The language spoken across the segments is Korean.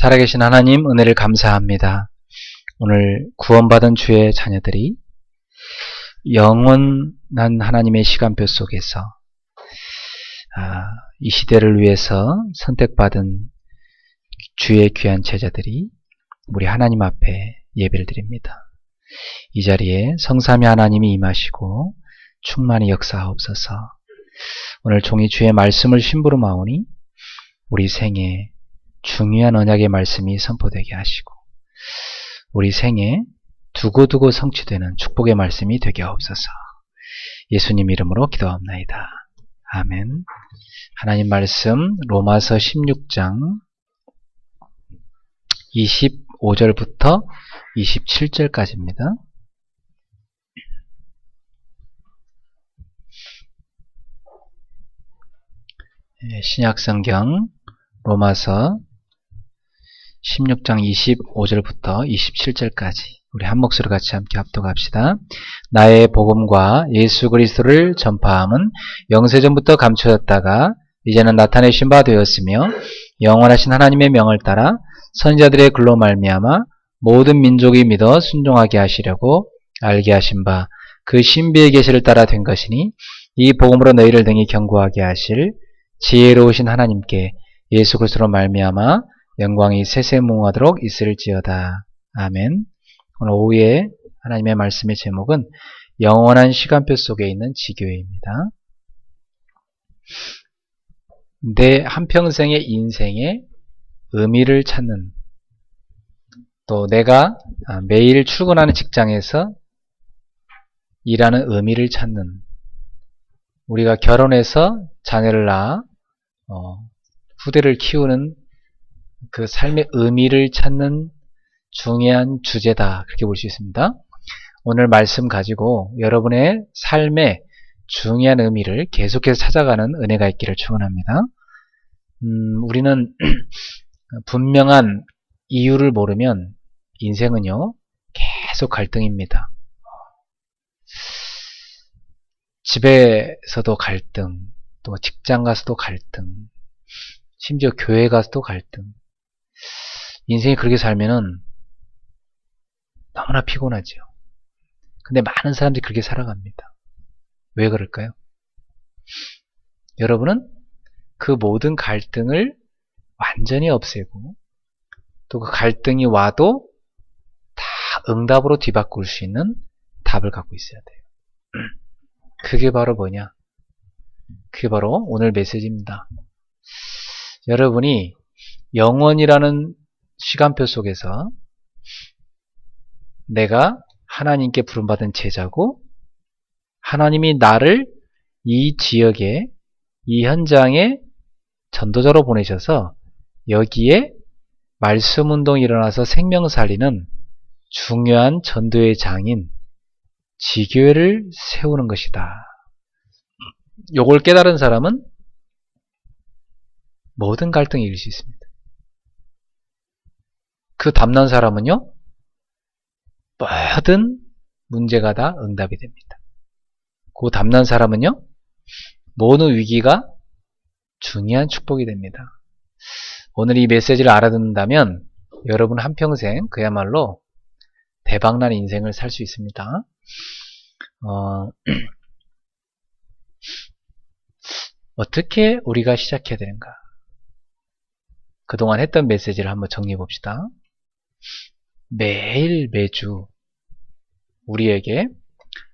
살아계신 하나님 은혜를 감사합니다. 오늘 구원받은 주의 자녀들이 영원한 하나님의 시간표 속에서 이 시대를 위해서 선택받은 주의 귀한 제자들이 우리 하나님 앞에 예배를 드립니다. 이 자리에 성삼위 하나님이 임하시고 충만히 역사하옵소서. 오늘 종이 주의 말씀을 심부름하오니 우리 생에 중요한 언약의 말씀이 선포되게 하시고 우리 생에 두고두고 성취되는 축복의 말씀이 되게 하옵소서. 예수님 이름으로 기도합나이다. 아멘. 하나님 말씀 로마서 16장 25절부터 27절까지입니다. 신약성경 로마서 16장 25절부터 27절까지 우리 한 목소리 같이 함께 합독합시다. 나의 복음과 예수 그리스도를 전파함은 영세전부터 감춰졌다가 이제는 나타내신 바 되었으며 영원하신 하나님의 명을 따라 선지자들의 글로 말미암아 모든 민족이 믿어 순종하게 하시려고 알게 하신 바 그 신비의 계시를 따라 된 것이니 이 복음으로 너희를 등이 견고하게 하실 지혜로우신 하나님께 예수 그리스도로 말미암아 영광이 세세무궁하도록 있을지어다. 아멘. 오늘 오후에 하나님의 말씀의 제목은 영원한 시간표 속에 있는 지교회입니다. 내 한평생의 인생의 의미를 찾는, 또 내가 매일 출근하는 직장에서 일하는 의미를 찾는, 우리가 결혼해서 자녀를 낳아 후대를 키우는 그 삶의 의미를 찾는 중요한 주제다. 그렇게 볼 수 있습니다. 오늘 말씀 가지고 여러분의 삶의 중요한 의미를 계속해서 찾아가는 은혜가 있기를 축원합니다. 우리는 분명한 이유를 모르면 인생은요 계속 갈등입니다. 집에서도 갈등, 또 직장 가서도 갈등, 심지어 교회 가서도 갈등. 인생이 그렇게 살면은 너무나 피곤하죠. 근데 많은 사람들이 그렇게 살아갑니다. 왜 그럴까요? 여러분은 그 모든 갈등을 완전히 없애고 또 그 갈등이 와도 다 응답으로 뒤바꿀 수 있는 답을 갖고 있어야 돼요. 그게 바로 뭐냐? 그게 바로 오늘 메시지입니다. 여러분이 영원이라는 시간표 속에서 내가 하나님께 부름받은 제자고 하나님이 나를 이 지역에, 이 현장에 전도자로 보내셔서 여기에 말씀운동이 일어나서 생명 살리는 중요한 전도의 장인 지교회를 세우는 것이다. 요걸 깨달은 사람은 모든 갈등이 이길 수 있습니다. 그 담난 사람은요 모든 문제가 다 응답이 됩니다. 그 담난 사람은요 모든 위기가 중요한 축복이 됩니다. 오늘 이 메시지를 알아듣는다면 여러분 한평생 그야말로 대박난 인생을 살 수 있습니다. 어떻게 우리가 시작해야 되는가? 그동안 했던 메시지를 한번 정리해 봅시다. 매일 매주 우리에게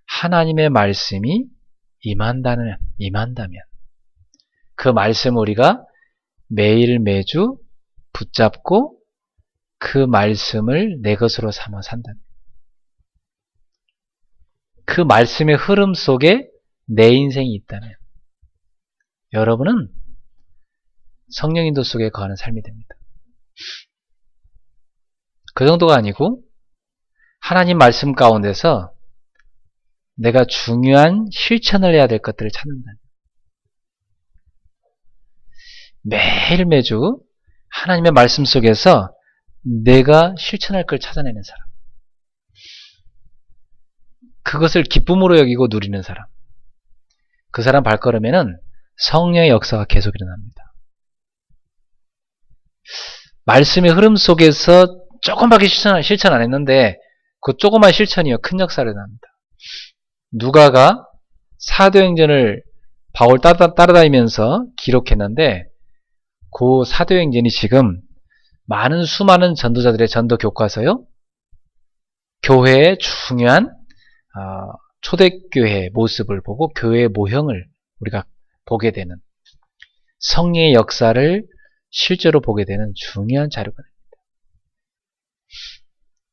하나님의 말씀이 임한다면 그 말씀을 우리가 매일 매주 붙잡고 그 말씀을 내 것으로 삼아 산다. 그 말씀의 흐름 속에 내 인생이 있다면 여러분은 성령 인도 속에 거하는 삶이 됩니다. 그 정도가 아니고 하나님 말씀 가운데서 내가 중요한 실천을 해야 될 것들을 찾는다. 매일 매주 하나님의 말씀 속에서 내가 실천할 걸 찾아내는 사람, 그것을 기쁨으로 여기고 누리는 사람, 그 사람 발걸음에는 성령의 역사가 계속 일어납니다. 말씀의 흐름 속에서 조금밖에 실천 안 했는데 그 조그만 실천이요 큰 역사를 일어납니다. 누가가 사도행전을 바울 따라다니면서 기록했는데 그 사도행전이 지금 많은 수많은 전도자들의 전도 교과서요. 교회의 중요한 초대교회의 모습을 보고 교회의 모형을 우리가 보게 되는 성령의 역사를 실제로 보게 되는 중요한 자료가 됩니다.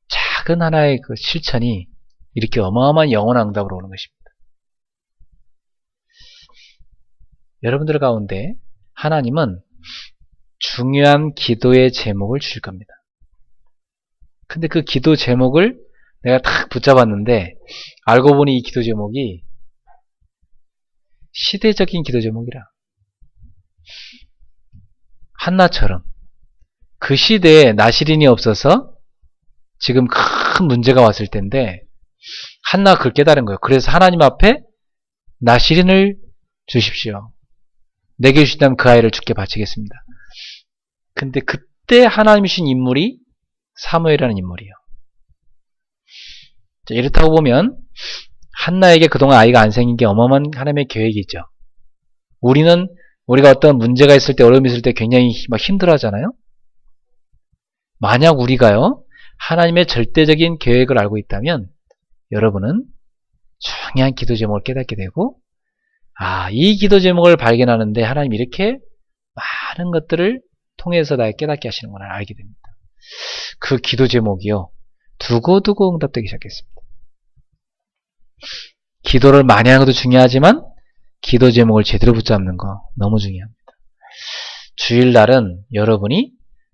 작은 하나의 그 실천이 이렇게 어마어마한 영원한 응답으로 오는 것입니다. 여러분들 가운데 하나님은 중요한 기도의 제목을 주실 겁니다. 근데 그 기도 제목을 내가 딱 붙잡았는데 알고 보니 이 기도 제목이 시대적인 기도 제목이라. 한나처럼 그 시대에 나시린이 없어서 지금 큰 문제가 왔을 텐데 한나가 그걸 깨달은 거예요. 그래서 하나님 앞에 나시린을 주십시오. 내게 주신다면 그 아이를 주께 바치겠습니다. 근데 그때 하나님이 주신 인물이 사무엘이라는 인물이에요. 자, 이렇다고 보면 한나에게 그동안 아이가 안 생긴 게 어마어마한 하나님의 계획이죠. 우리가 어떤 문제가 있을 때 어려움이 있을 때 굉장히 막 힘들어 하잖아요. 만약 우리가요 하나님의 절대적인 계획을 알고 있다면 여러분은 중요한 기도 제목을 깨닫게 되고 이 기도 제목을 발견하는데 하나님이 이렇게 많은 것들을 통해서 나에게 깨닫게 하시는구나 알게 됩니다. 그 기도 제목이요 두고두고 응답되기 시작했습니다. 기도를 많이 하는 것도 중요하지만 기도 제목을 제대로 붙잡는 거 너무 중요합니다. 주일날은 여러분이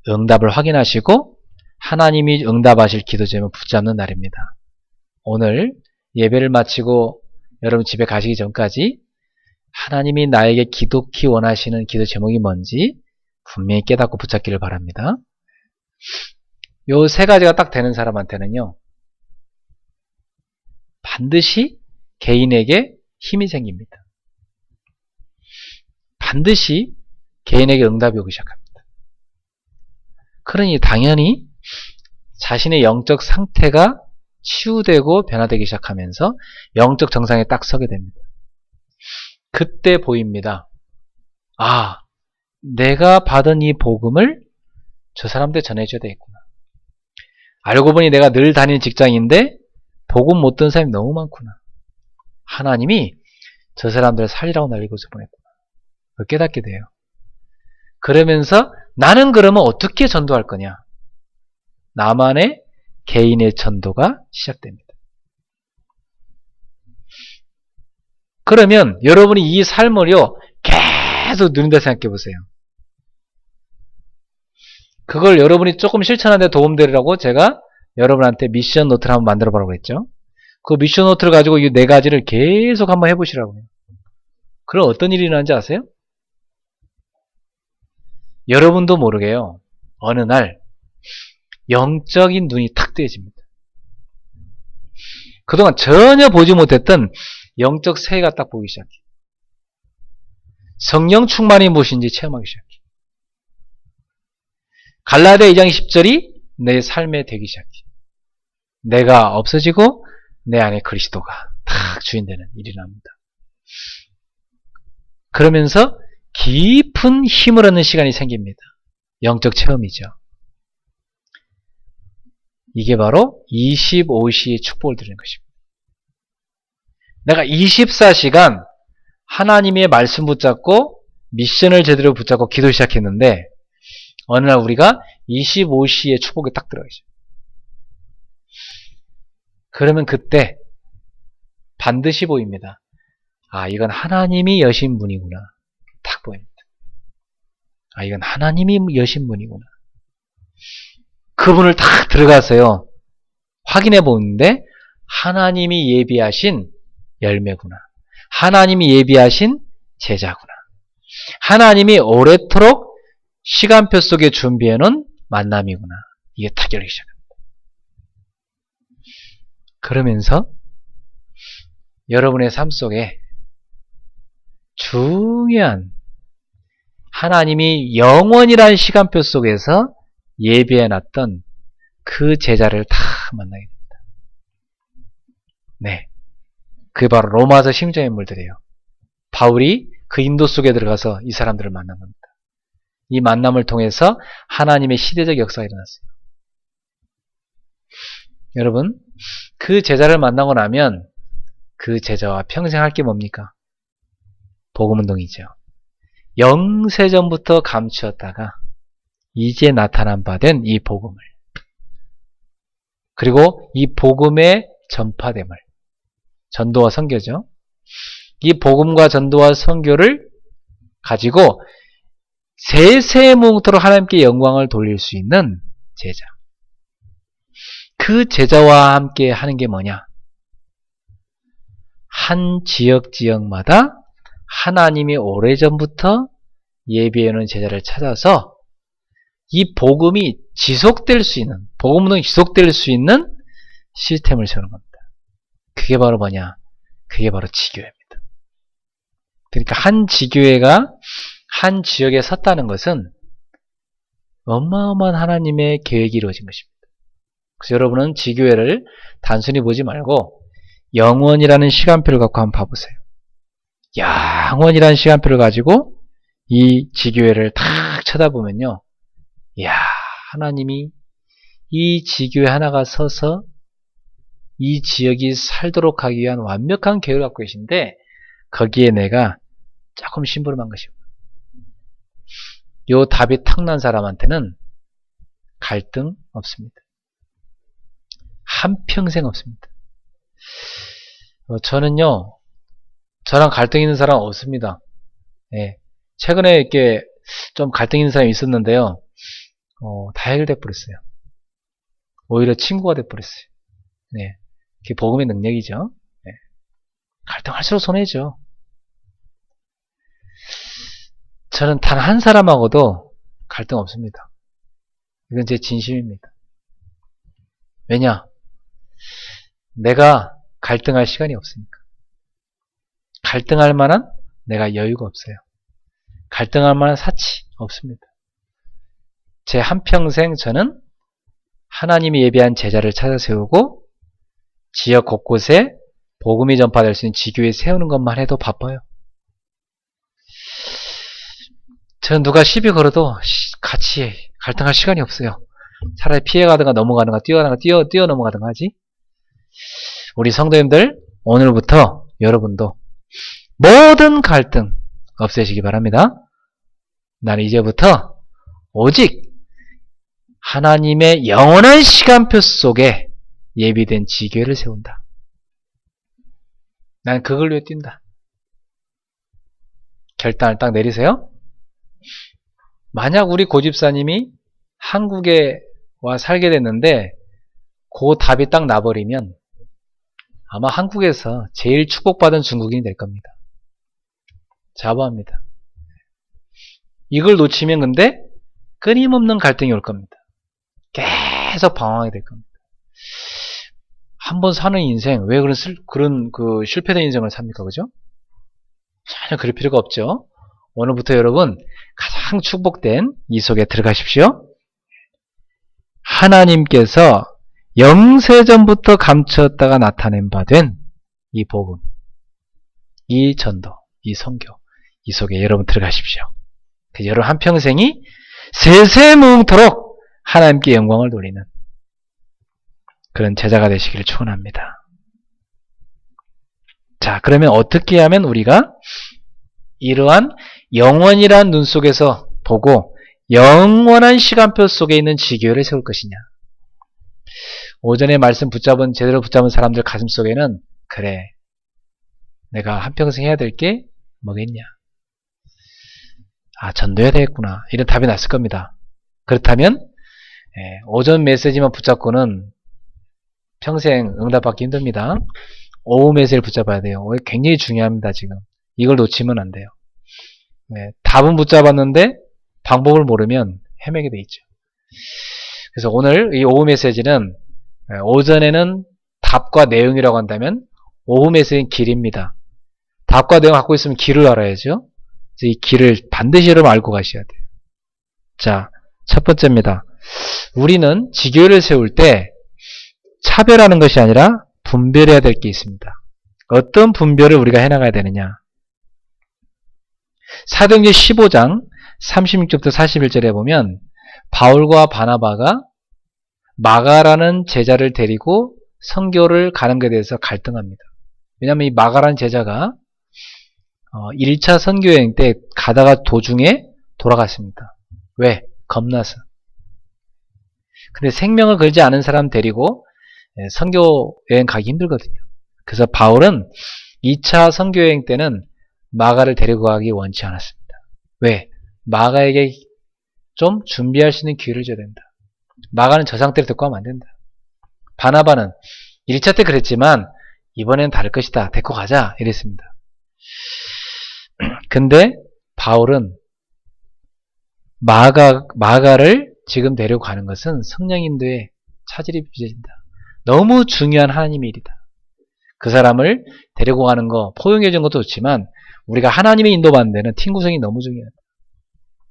응답을 확인하시고 하나님이 응답하실 기도 제목을 붙잡는 날입니다. 오늘 예배를 마치고 여러분 집에 가시기 전까지 하나님이 나에게 기독히 원하시는 기도 제목이 뭔지 분명히 깨닫고 붙잡기를 바랍니다. 요 세 가지가 딱 되는 사람한테는요 반드시 개인에게 힘이 생깁니다. 반드시 개인에게 응답이 오기 시작합니다. 그러니 당연히 자신의 영적 상태가 치유되고 변화되기 시작하면서 영적 정상에 딱 서게 됩니다. 그때 보입니다. 내가 받은 이 복음을 저 사람들에 전해줘야 되겠구나. 알고 보니 내가 늘 다니는 직장인데 복음 못 듣는 사람이 너무 많구나. 하나님이 저 사람들을 살리라고 날 이곳에 보냈구나. 그걸 깨닫게 돼요. 그러면서 나는 그러면 어떻게 전도할 거냐? 나만의 개인의 전도가 시작됩니다. 그러면 여러분이 이 삶을요 계속 누린다 생각해 보세요. 그걸 여러분이 조금 실천하는 데 도움되리라고 제가 여러분한테 미션 노트를 한번 만들어 보라고 했죠. 그 미션 노트를 가지고 이 네 가지를 계속 한번 해보시라고 해요. 그럼 어떤 일이 일어나는지 아세요? 여러분도 모르게요. 어느 날 영적인 눈이 탁 뜨여집니다. 그동안 전혀 보지 못했던 영적 세계가 딱 보기 시작해요. 성령 충만이 무엇인지 체험하기 시작해요. 갈라디아 2장 10절이 내 삶에 되기 시작해요. 내가 없어지고 내 안에 그리스도가 탁 주인되는 일이 납니다. 그러면서 깊은 힘을 얻는 시간이 생깁니다. 영적 체험이죠. 이게 바로 25시의 축복을 드리는 것입니다. 내가 24시간 하나님의 말씀 붙잡고 미션을 제대로 붙잡고 기도 시작했는데 어느 날 우리가 25시의 축복에 딱 들어가죠. 그러면 그때 반드시 보입니다. 이건 하나님이 여신 분이구나. 딱 보입니다. 이건 하나님이 여신 분이구나. 그분을 딱 들어가서요. 확인해 보는데 하나님이 예비하신 열매구나. 하나님이 예비하신 제자구나. 하나님이 오래도록 시간표 속에 준비해 놓은 만남이구나. 이게 딱 열리기 시작합니다. 그러면서 여러분의 삶 속에 중요한 하나님이 영원이라는 시간표 속에서 예비해놨던 그 제자를 다 만나게 됩니다. 네, 그게 바로 로마서 심정 인물들이에요. 바울이 그 인도 속에 들어가서 이 사람들을 만난 겁니다. 이 만남을 통해서 하나님의 시대적 역사가 일어났어요. 여러분, 그 제자를 만나고 나면 그 제자와 평생 할 게 뭡니까? 복음운동이죠. 영세전부터 감추었다가 이제 나타난 바 된 이 복음을, 그리고 이 복음의 전파됨을, 전도와 선교죠. 이 복음과 전도와 선교를 가지고 세세뭉토록 하나님께 영광을 돌릴 수 있는 제자. 그 제자와 함께 하는 게 뭐냐? 한 지역마다 하나님이 오래전부터 예비해놓은 제자를 찾아서 이 복음이 지속될 수 있는, 복음운동이 지속될 수 있는 시스템을 세우는 겁니다. 그게 바로 뭐냐? 그게 바로 지교회입니다. 그러니까 한 지교회가 한 지역에 섰다는 것은 어마어마한 하나님의 계획이 이루어진 것입니다. 그래서 여러분은 지교회를 단순히 보지 말고 영원이라는 시간표를 갖고 한번 봐보세요. 영원이라는 시간표를 가지고 이 지교회를 탁 쳐다보면요, 이야, 하나님이 이 지교회 하나가 서서 이 지역이 살도록 하기 위한 완벽한 계획을 갖고 계신데 거기에 내가 조금 심부름한 것입니다. 요 답이 탁 난 사람한테는 갈등 없습니다. 한평생 없습니다. 저는요, 저랑 갈등 있는 사람 없습니다. 예, 최근에 이렇게 좀 갈등 있는 사람이 있었는데요, 다 해결돼 버렸어요. 오히려 친구가 돼 버렸어요. 네, 그게 복음의 능력이죠. 네. 갈등할수록 손해죠. 저는 단 한 사람하고도 갈등 없습니다. 이건 제 진심입니다. 왜냐? 내가 갈등할 시간이 없으니까. 갈등할 만한 내가 여유가 없어요. 갈등할 만한 사치 없습니다. 제 한평생 저는 하나님이 예비한 제자를 찾아 세우고 지역 곳곳에 복음이 전파될 수 있는 지교회 세우는 것만 해도 바빠요. 저는 누가 시비 걸어도 같이 갈등할 시간이 없어요. 차라리 피해가든가 넘어가든가 뛰어 넘어가든가 하지. 우리 성도님들, 오늘부터 여러분도 모든 갈등 없애시기 바랍니다. 나는 이제부터 오직 하나님의 영원한 시간표 속에 예비된 지교회를 세운다. 난 그걸 위해 뛴다. 결단을 딱 내리세요. 만약 우리 고집사님이 한국에 와 살게 됐는데 그 답이 딱 나버리면 아마 한국에서 제일 축복받은 중국인이 될 겁니다. 자부합니다. 이걸 놓치면 근데 끊임없는 갈등이 올 겁니다. 계속 방황하게 될 겁니다. 한번 사는 인생, 왜 그런 실패된 인생을 삽니까? 그죠? 전혀 그럴 필요가 없죠. 오늘부터 여러분 가장 축복된 이 속에 들어가십시오. 하나님께서 영세전부터 감추었다가 나타낸 바 된 이 복음, 이 전도, 이 선교, 이 속에 여러분 들어가십시오. 여러분 한평생이 세세무음토록 하나님께 영광을 돌리는 그런 제자가 되시기를 축원합니다. 자, 그러면 어떻게 하면 우리가 이러한 영원이란 눈 속에서 보고 영원한 시간표 속에 있는 지교회를 세울 것이냐? 오전에 말씀 제대로 붙잡은 사람들 가슴 속에는 그래, 내가 한평생 해야 될 게 뭐겠냐? 아, 전도해야 되겠구나. 이런 답이 났을 겁니다. 그렇다면 오전 메시지만 붙잡고는 평생 응답받기 힘듭니다. 오후 메시지를 붙잡아야 돼요. 굉장히 중요합니다. 지금 이걸 놓치면 안 돼요. 답은 붙잡았는데 방법을 모르면 헤매게 돼 있죠. 그래서 오늘 이 오후 메시지는 오전에는 답과 내용이라고 한다면 오후 메시지는 길입니다. 답과 내용 갖고 있으면 길을 알아야죠. 그래서 이 길을 반드시 여러분 알고 가셔야 돼요. 자, 첫 번째입니다. 우리는 지교회를 세울 때 차별하는 것이 아니라 분별해야 될 게 있습니다. 어떤 분별을 우리가 해나가야 되느냐. 사도행전 15장 36절부터 41절에 보면 바울과 바나바가 마가라는 제자를 데리고 선교를 가는 것에 대해서 갈등합니다. 왜냐하면 이 마가라는 제자가 1차 선교여행 때 가다가 도중에 돌아갔습니다. 왜? 겁나서. 근데 생명을 걸지 않은 사람 데리고 선교여행 가기 힘들거든요. 그래서 바울은 2차 선교여행 때는 마가를 데리고 가기 원치 않았습니다. 왜? 마가에게 좀 준비할 수 있는 기회를 줘야 된다. 마가는 저 상태로 데리고 가면 안 된다. 바나바는 1차 때 그랬지만 이번엔 다를 것이다. 데리고 가자. 이랬습니다. 근데 바울은 마가를 지금 데리고 가는 것은 성령 인도에 차질이 빚어진다. 너무 중요한 하나님의 일이다. 그 사람을 데리고 가는 거 포용해 준 것도 좋지만 우리가 하나님의 인도받는 데는 팀 구성이 너무 중요하다.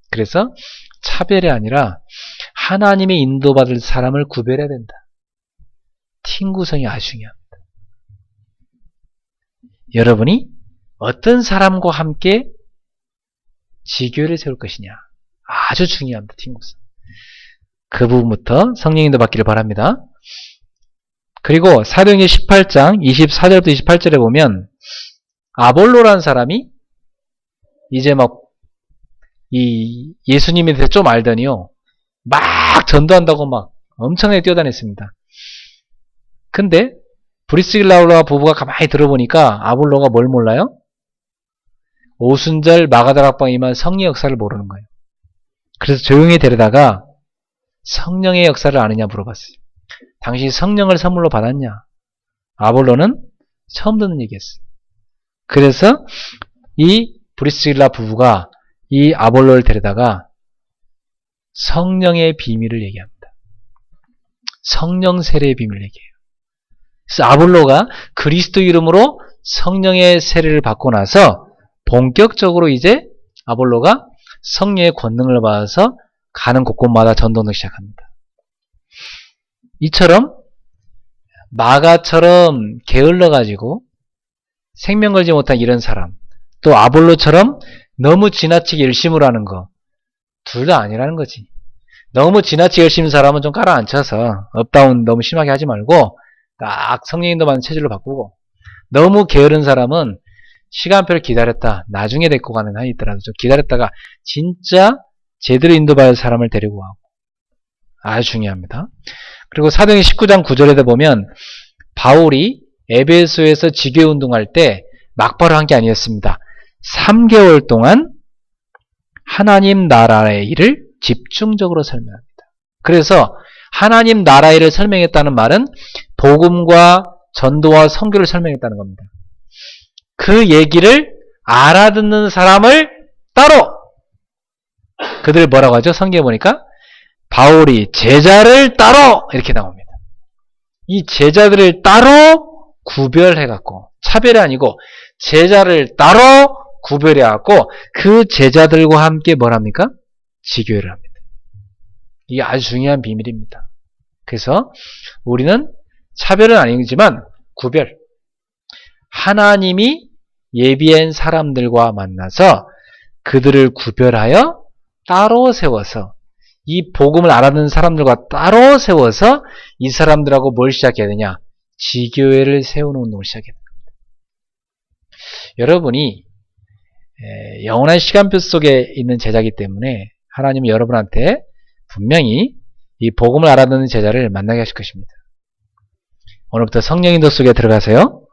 그래서 차별이 아니라 하나님의 인도받을 사람을 구별해야 된다. 팀 구성이 아주 중요합니다. 여러분이 어떤 사람과 함께 지교회를 세울 것이냐. 아주 중요합니다. 팀 구성. 그 부분부터 성령 인도 받기를 바랍니다. 그리고 사도행전 18장 24절부터 28절에 보면 아볼로라는 사람이 이제 이 예수님에 대해서 좀 알더니요. 막 전도한다고 막 엄청나게 뛰어다녔습니다. 근데 브리스길라와 부부가 가만히 들어보니까 아볼로가 뭘 몰라요? 오순절 마가다락방에 임한 성령의 역사를 모르는 거예요. 그래서 조용히 데려다가 성령의 역사를 아느냐 물어봤어요. 당신이 성령을 선물로 받았냐? 아볼로는 처음 듣는 얘기였어요. 그래서 이 브리스길라 부부가 이 아볼로를 데려다가 성령의 비밀을 얘기합니다. 성령 세례의 비밀을 얘기해요. 그래서 아볼로가 그리스도 이름으로 성령의 세례를 받고 나서 본격적으로 이제 아볼로가 성령의 권능을 받아서 가는 곳곳마다 전도를 시작합니다. 이처럼 마가처럼 게을러가지고 생명 걸지 못한 이런 사람, 또 아볼로처럼 너무 지나치게 열심으로 하는 거, 둘 다 아니라는 거지. 너무 지나치게 열심히 사람은 좀 깔아앉혀서 업다운 너무 심하게 하지 말고 딱 성령 인도받는 체질로 바꾸고, 너무 게으른 사람은 시간표를 기다렸다, 나중에 데리고 가는 한이 있더라도 좀 기다렸다가 진짜 제대로 인도받을 사람을 데리고 가고, 아주 중요합니다. 그리고 사도행전 19장 9절에도 보면 바울이 에베소에서 지교회 운동할 때 막바로 한 게 아니었습니다. 3개월 동안 하나님 나라의 일을 집중적으로 설명합니다. 그래서 하나님 나라의 일을 설명했다는 말은 복음과 전도와 선교를 설명했다는 겁니다. 그 얘기를 알아듣는 사람을 따로, 그들 뭐라고 하죠? 성경에 보니까 바울이 제자를 따로 이렇게 나옵니다. 이 제자들을 따로 구별해갖고, 차별이 아니고 제자를 따로 구별해갖고 그 제자들과 함께 뭘 합니까? 지교회를 합니다. 이게 아주 중요한 비밀입니다. 그래서 우리는 차별은 아니지만 구별, 하나님이 예비한 사람들과 만나서 그들을 구별하여 따로 세워서, 이 복음을 알아듣는 사람들과 따로 세워서 이 사람들하고 뭘 시작해야 되냐? 지교회를 세우는 운동을 시작해야 됩니다. 여러분이 영원한 시간표 속에 있는 제자이기 때문에 하나님은 여러분한테 분명히 이 복음을 알아듣는 제자를 만나게 하실 것입니다. 오늘부터 성령 인도 속에 들어가세요.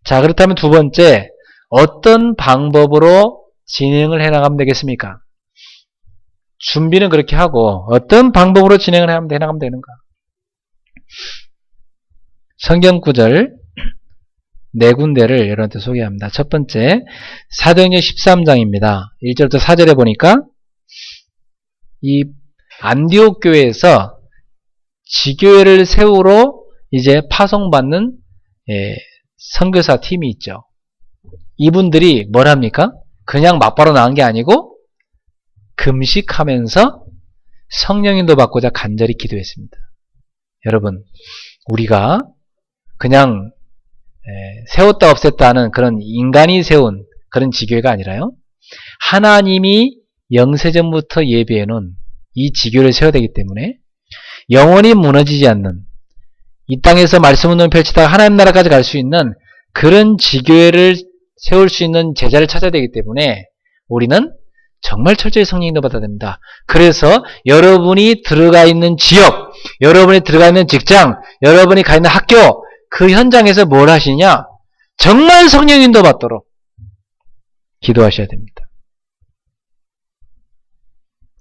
자, 그렇다면 두 번째, 어떤 방법으로 진행을 해나가면 되겠습니까? 준비는 그렇게 하고 어떤 방법으로 진행을 해나가면 되는가? 성경 구절 네 군데를 여러분한테 소개합니다. 첫 번째, 사도행전 13장입니다. 1절부터 4절에 보니까 이 안디옥 교회에서 지교회를 세우러 이제 파송받는 선교사 팀이 있죠. 이분들이 뭘 합니까? 그냥 막바로 나온 게 아니고 금식하면서 성령인도 받고자 간절히 기도했습니다. 여러분, 우리가 그냥 세웠다 없앴다 하는 그런 인간이 세운 그런 지교회가 아니라요. 하나님이 영세전부터 예비해놓은 이 지교를 세워야 되기 때문에 영원히 무너지지 않는 이 땅에서 말씀 운동을 펼치다가 하나님 나라까지 갈 수 있는 그런 지교회를 세울 수 있는 제자를 찾아야 되기 때문에 우리는 정말 철저히 성령인도 받아야 됩니다. 그래서 여러분이 들어가 있는 지역, 여러분이 들어가 있는 직장, 여러분이 가 있는 학교, 그 현장에서 뭘 하시냐? 정말 성령인도 받도록 기도하셔야 됩니다.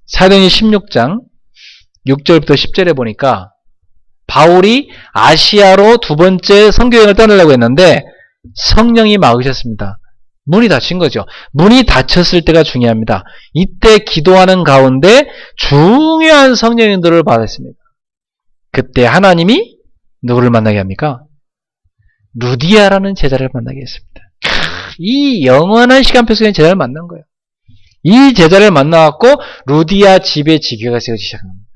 사도행전 16장 6절부터 10절에 보니까 바울이 아시아로 두 번째 선교여행을 떠나려고 했는데 성령이 막으셨습니다. 문이 닫힌 거죠. 문이 닫혔을 때가 중요합니다. 이때 기도하는 가운데 중요한 성령 인도를 받았습니다. 그때 하나님이 누구를 만나게 합니까? 루디아라는 제자를 만나게 했습니다. 이 영원한 시간표 속에 제자를 만난 거예요. 이 제자를 만나갖고 루디아 집에 지교회가 세워지기 시작합니다.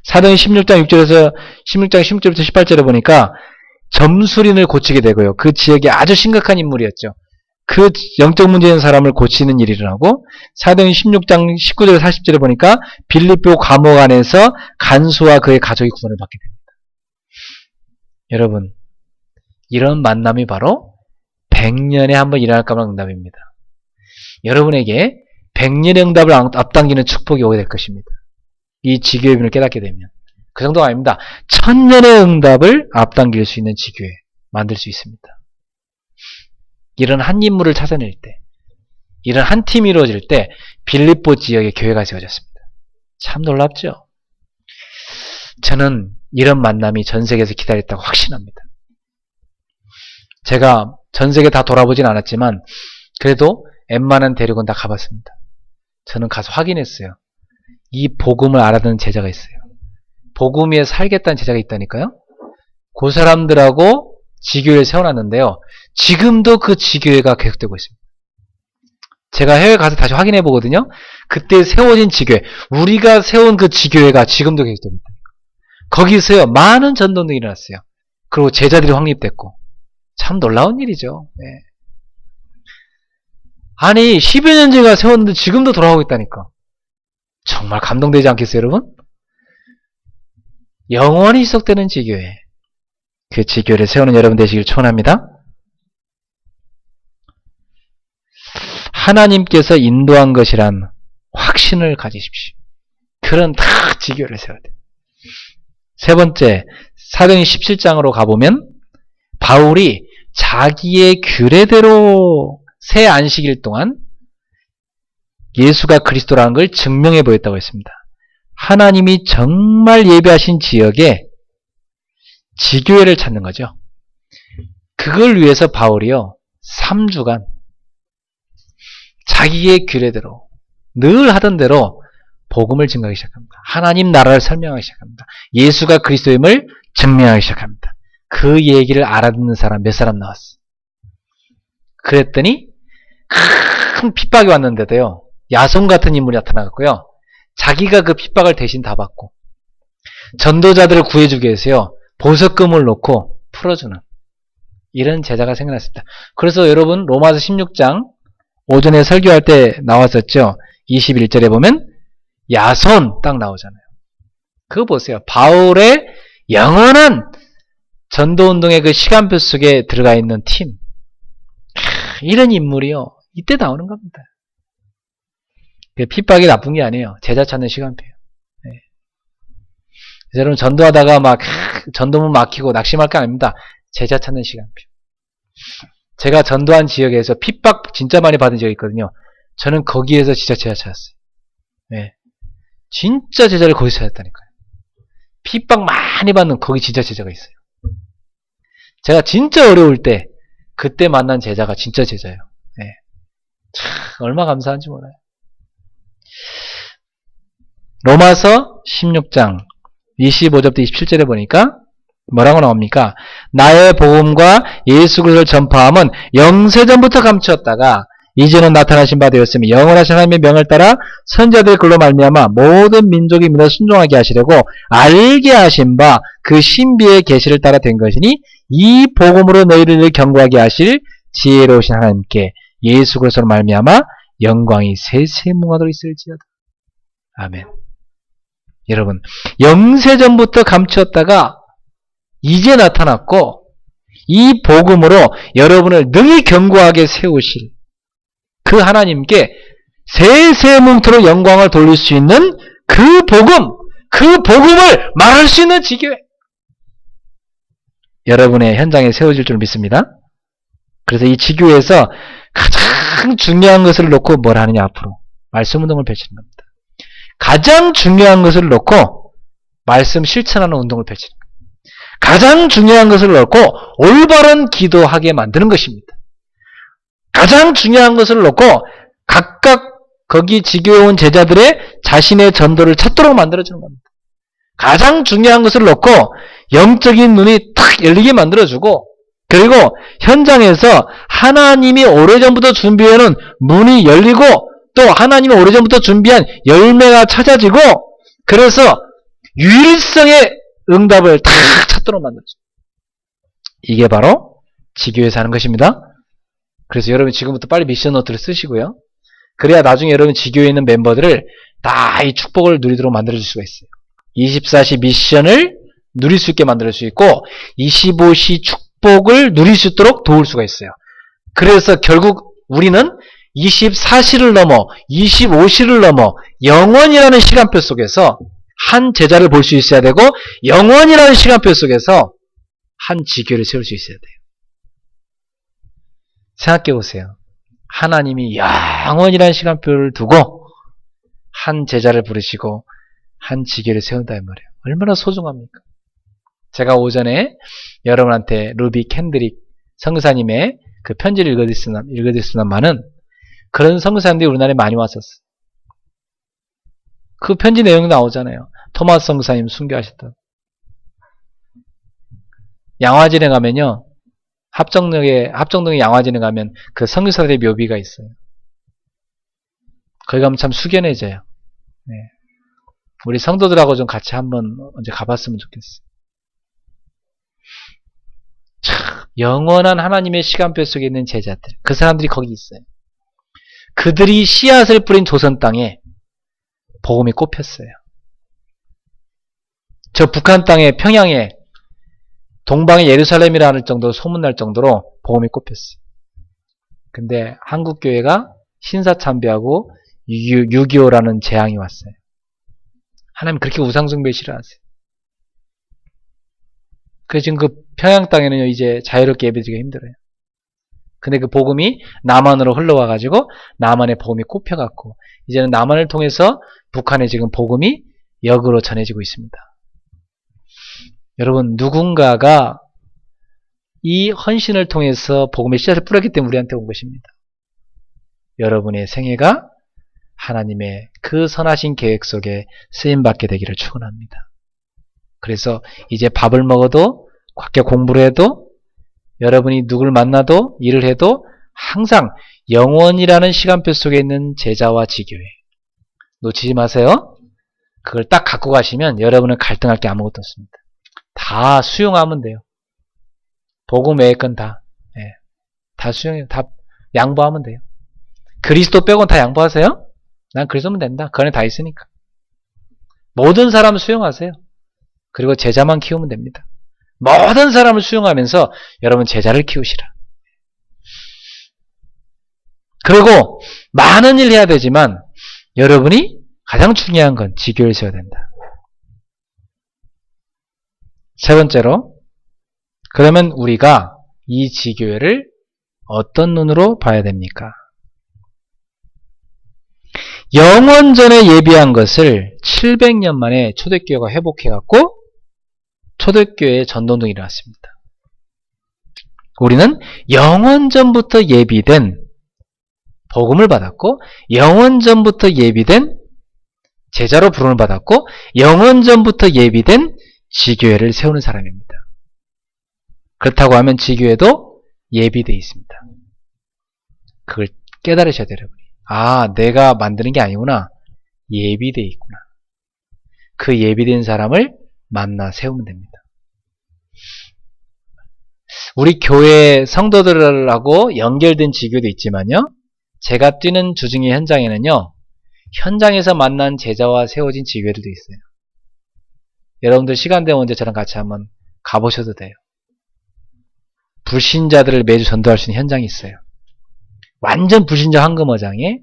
사도행 16장 6절에서 16장 16절부터 18절에 보니까 점술인을 고치게 되고요. 그 지역에 아주 심각한 인물이었죠. 그 영적 문제 있는 사람을 고치는 일을 하고 사도행 16장 19절에서 40절에 보니까 빌립보 감옥 안에서 간수와 그의 가족이 구원을 받게 됩니다. 여러분, 이런 만남이 바로 100년에 한번 일어날 까닭 응답입니다. 여러분에게 100년의 응답을 앞당기는 축복이 오게 될 것입니다. 이 지교의 비밀을 깨닫게 되면. 그 정도가 아닙니다. 1000년의 응답을 앞당길 수 있는 지교회 만들 수 있습니다. 이런 한 인물을 찾아낼 때, 이런 한 팀이 이루어질 때 빌립보 지역에 교회가 세워졌습니다. 참 놀랍죠? 저는 이런 만남이 전 세계에서 기다렸다고 확신합니다. 제가 전 세계 다 돌아보진 않았지만 그래도 웬만한 대륙은 다 가봤습니다. 저는 가서 확인했어요. 이 복음을 알아듣는 제자가 있어요. 복음 위에 살겠다는 제자가 있다니까요. 그 사람들하고 지교회를 세워놨는데요. 지금도 그 지교회가 계속되고 있습니다. 제가 해외 가서 다시 확인해 보거든요. 그때 세워진 지교회, 우리가 세운 그 지교회가 지금도 계속됩니다. 거기서요, 많은 전도들이 일어났어요. 그리고 제자들이 확립됐고, 참 놀라운 일이죠. 네. 아니 10여 년 전에 세웠는데 지금도 돌아오고 있다니까. 정말 감동되지 않겠어요, 여러분? 영원히 지속되는 지교회, 그 지교회를 세우는 여러분 되시길 축원합니다. 하나님께서 인도한 것이란 확신을 가지십시오. 그런 다 지교회를 세워야 돼요. 세 번째, 사도행전 17장으로 가보면 바울이 자기의 규례대로 새 안식일 동안 예수가 그리스도라는 걸 증명해 보였다고 했습니다. 하나님이 정말 예배하신 지역에 지교회를 찾는 거죠. 그걸 위해서 바울이요 3주간 자기의 규례대로 늘 하던 대로 복음을 증거하기 시작합니다. 하나님 나라를 설명하기 시작합니다. 예수가 그리스도임을 증명하기 시작합니다. 그 얘기를 알아듣는 사람 몇 사람 나왔어. 그랬더니 큰 핍박이 왔는데도요, 야손 같은 인물이 나타나갔고요, 자기가 그 핍박을 대신 다 받고 전도자들을 구해주기 위해서요 보석금을 놓고 풀어주는 이런 제자가 생겨났습니다. 그래서 여러분 로마서 16장 오전에 설교할 때 나왔었죠. 21절에 보면 야손 딱 나오잖아요. 그거 보세요. 바울의 영원한 전도운동의 그 시간표 속에 들어가 있는 팀, 이런 인물이요 이때 나오는 겁니다. 핍박이 나쁜 게 아니에요. 제자 찾는 시간표예요. 네. 여러분 전도하다가 막 전도문 막히고 낙심할 게 아닙니다. 제자 찾는 시간표. 제가 전도한 지역에서 핍박 진짜 많이 받은 지역이 있거든요. 저는 거기에서 진짜 제자 찾았어요. 네. 진짜 제자를 거기서 찾았다니까요. 핍박 많이 받는 거기 진짜 제자가 있어요. 제가 진짜 어려울 때 그때 만난 제자가 진짜 제자예요. 네. 참 얼마 감사한지 몰라요. 로마서 16장 25절부터 27절에 보니까 뭐라고 나옵니까? 나의 복음과 예수 그리스도를 전파함은 영세전부터 감추었다가 이제는 나타나신 바 되었으며 영원하신 하나님의 명을 따라 선자들의 글로 말미암아 모든 민족이 믿어 순종하게 하시려고 알게 하신 바 그 신비의 계시를 따라 된 것이니 이 복음으로 너희를 경고하게 하실 지혜로우신 하나님께 예수 그리스도로 말미암아 영광이 세세무하도록 있을지어다. 아멘. 여러분, 영세전부터 감추었다가 이제 나타났고 이 복음으로 여러분을 능히 견고하게 세우실 그 하나님께 세세뭉토록 영광을 돌릴 수 있는 그 복음을 말할 수 있는 지교회, 여러분의 현장에 세워질 줄 믿습니다. 그래서 이 지교회에서 가장 중요한 것을 놓고 뭘 하느냐, 앞으로 말씀 운동을 펼치는 겁니다. 가장 중요한 것을 놓고 말씀 실천하는 운동을 펼치는 겁니다. 가장 중요한 것을 놓고 올바른 기도하게 만드는 것입니다. 가장 중요한 것을 놓고 각각 거기 지교에 온 제자들의 자신의 전도를 찾도록 만들어주는 겁니다. 가장 중요한 것을 놓고 영적인 눈이 탁 열리게 만들어주고, 그리고 현장에서 하나님이 오래전부터 준비해놓은 문이 열리고 또 하나님이 오래전부터 준비한 열매가 찾아지고, 그래서 유일성의 응답을 탁 찾도록 만들어줍니다. 이게 바로 지교에서 하는 것입니다. 그래서 여러분 지금부터 빨리 미션 노트를 쓰시고요. 그래야 나중에 여러분 지교에 있는 멤버들을 다 이 축복을 누리도록 만들어줄 수가 있어요. 24시 미션을 누릴 수 있게 만들 수 있고 25시 축복을 누릴 수 있도록 도울 수가 있어요. 그래서 결국 우리는 24시를 넘어 25시를 넘어 영원이라는 시간표 속에서 한 제자를 볼 수 있어야 되고, 영원이라는 시간표 속에서 한 지교를 세울 수 있어야 돼요. 생각해 보세요. 하나님이 영원이라는 시간표를 두고 한 제자를 부르시고 한 지교를 세운다는 말이에요. 얼마나 소중합니까? 제가 오전에 여러분한테 루비 캔드릭 선교사님의 그 편지를 읽어드렸습니다만은 그런 선교사님들이 우리나라에 많이 왔었어요. 그 편지 내용이 나오잖아요. 토마스 선교사님 순교하셨던. 양화진에 가면요, 합정동에 양화진에 가면 그 선교사들의 묘비가 있어요. 거기 가면 참 숙연해져요. 네. 우리 성도들하고 좀 같이 한번 언제 가봤으면 좋겠어요. 참 영원한 하나님의 시간표 속에 있는 제자들, 그 사람들이 거기 있어요. 그들이 씨앗을 뿌린 조선 땅에 복음이 꼽혔어요. 저 북한 땅에, 평양에 동방의 예루살렘이라는 정도로 소문날 정도로 복음이 꼽혔어요. 근데 한국교회가 신사참배하고 6.25라는 재앙이 왔어요. 하나님 그렇게 우상숭배 싫어하세요. 그래서 지금 그 평양 땅에는 이제 자유롭게 예배드리기가 힘들어요. 근데 그 복음이 남한으로 흘러와가지고 남한의 복음이 꼽혀갖고 이제는 남한을 통해서 북한에 지금 복음이 역으로 전해지고 있습니다. 여러분, 누군가가 이 헌신을 통해서 복음의 씨앗을 뿌렸기 때문에 우리한테 온 것입니다. 여러분의 생애가 하나님의 그 선하신 계획 속에 쓰임받게 되기를 축원합니다. 그래서 이제 밥을 먹어도, 밖에 공부를 해도, 여러분이 누굴 만나도, 일을 해도 항상 영원이라는 시간표 속에 있는 제자와 지교회 놓치지 마세요. 그걸 딱 갖고 가시면 여러분은 갈등할 게 아무것도 없습니다. 다 수용하면 돼요. 복음 외의 건 다, 다 수용해요. 다 양보하면 돼요. 그리스도 빼고는 다 양보하세요? 난 그리스도면 된다. 그 안에 다 있으니까. 모든 사람을 수용하세요. 그리고 제자만 키우면 됩니다. 모든 사람을 수용하면서 여러분 제자를 키우시라. 그리고 많은 일 해야 되지만 여러분이 가장 중요한 건 지교를 세워야 된다. 세 번째로, 그러면 우리가 이 지교회를 어떤 눈으로 봐야 됩니까? 영원전에 예비한 것을 700년 만에 초대교회가 회복해갖고 초대교회의 전도운동이 일어났습니다. 우리는 영원전부터 예비된 복음을 받았고, 영원전부터 예비된 제자로 부름을 받았고, 영원전부터 예비된 지교회를 세우는 사람입니다. 그렇다고 하면 지교회도 예비되어 있습니다. 그걸 깨달으셔야 돼요, 여러분이. 아, 내가 만드는 게 아니구나. 예비되어 있구나. 그 예비된 사람을 만나 세우면 됩니다. 우리 교회 성도들하고 연결된 지교도 있지만요. 제가 뛰는 주중의 현장에는요. 현장에서 만난 제자와 세워진 지교회들도 있어요. 여러분들 시간 되면 언제 저랑 같이 한번 가보셔도 돼요. 불신자들을 매주 전도할 수 있는 현장이 있어요. 완전 불신자 황금어장에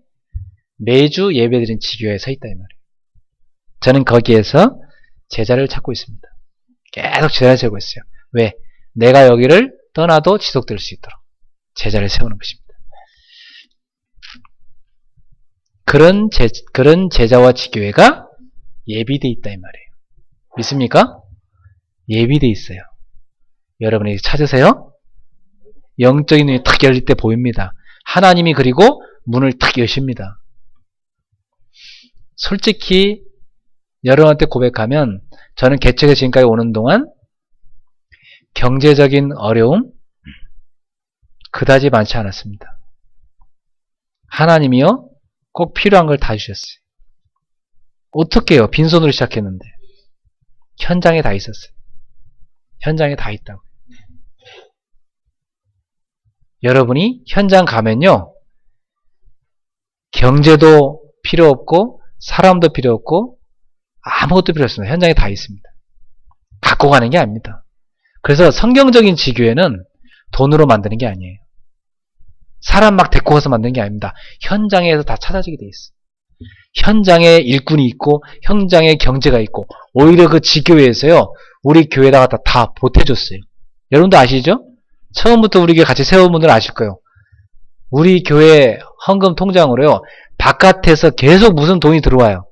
매주 예배드린 지교회에 서 있다 이 말이에요. 저는 거기에서 제자를 찾고 있습니다. 계속 제자를 세우고 있어요. 왜? 내가 여기를 떠나도 지속될 수 있도록 제자를 세우는 것입니다. 그런 제자와 지교회가 예비되어 있다 이 말이에요. 믿습니까? 예비되어 있어요. 여러분이 찾으세요? 영적인 눈이 탁 열릴 때 보입니다. 하나님이 그리고 문을 탁 여십니다. 솔직히 여러분한테 고백하면 저는 개척에서 지금까지 오는 동안 경제적인 어려움 그다지 많지 않았습니다. 하나님이요 꼭 필요한 걸 다 주셨어요. 어떻게 해요? 빈손으로 시작했는데 현장에 다 있었어요. 현장에 다 있다고. 여러분이 현장 가면요 경제도 필요 없고 사람도 필요 없고 아무것도 필요 없습니다. 현장에 다 있습니다. 갖고 가는 게 아닙니다. 그래서 성경적인 지교회는 돈으로 만드는 게 아니에요. 사람 막 데리고 가서 만드는 게 아닙니다. 현장에서 다 찾아지게 돼 있어요. 현장에 일꾼이 있고 현장에 경제가 있고 오히려 그 지교회에서요 우리 교회에다가 다 보태줬어요. 여러분도 아시죠? 처음부터 우리 교회 같이 세운 분들은 아실 거예요. 우리 교회 헌금 통장으로요 바깥에서 계속 무슨 돈이 들어와요.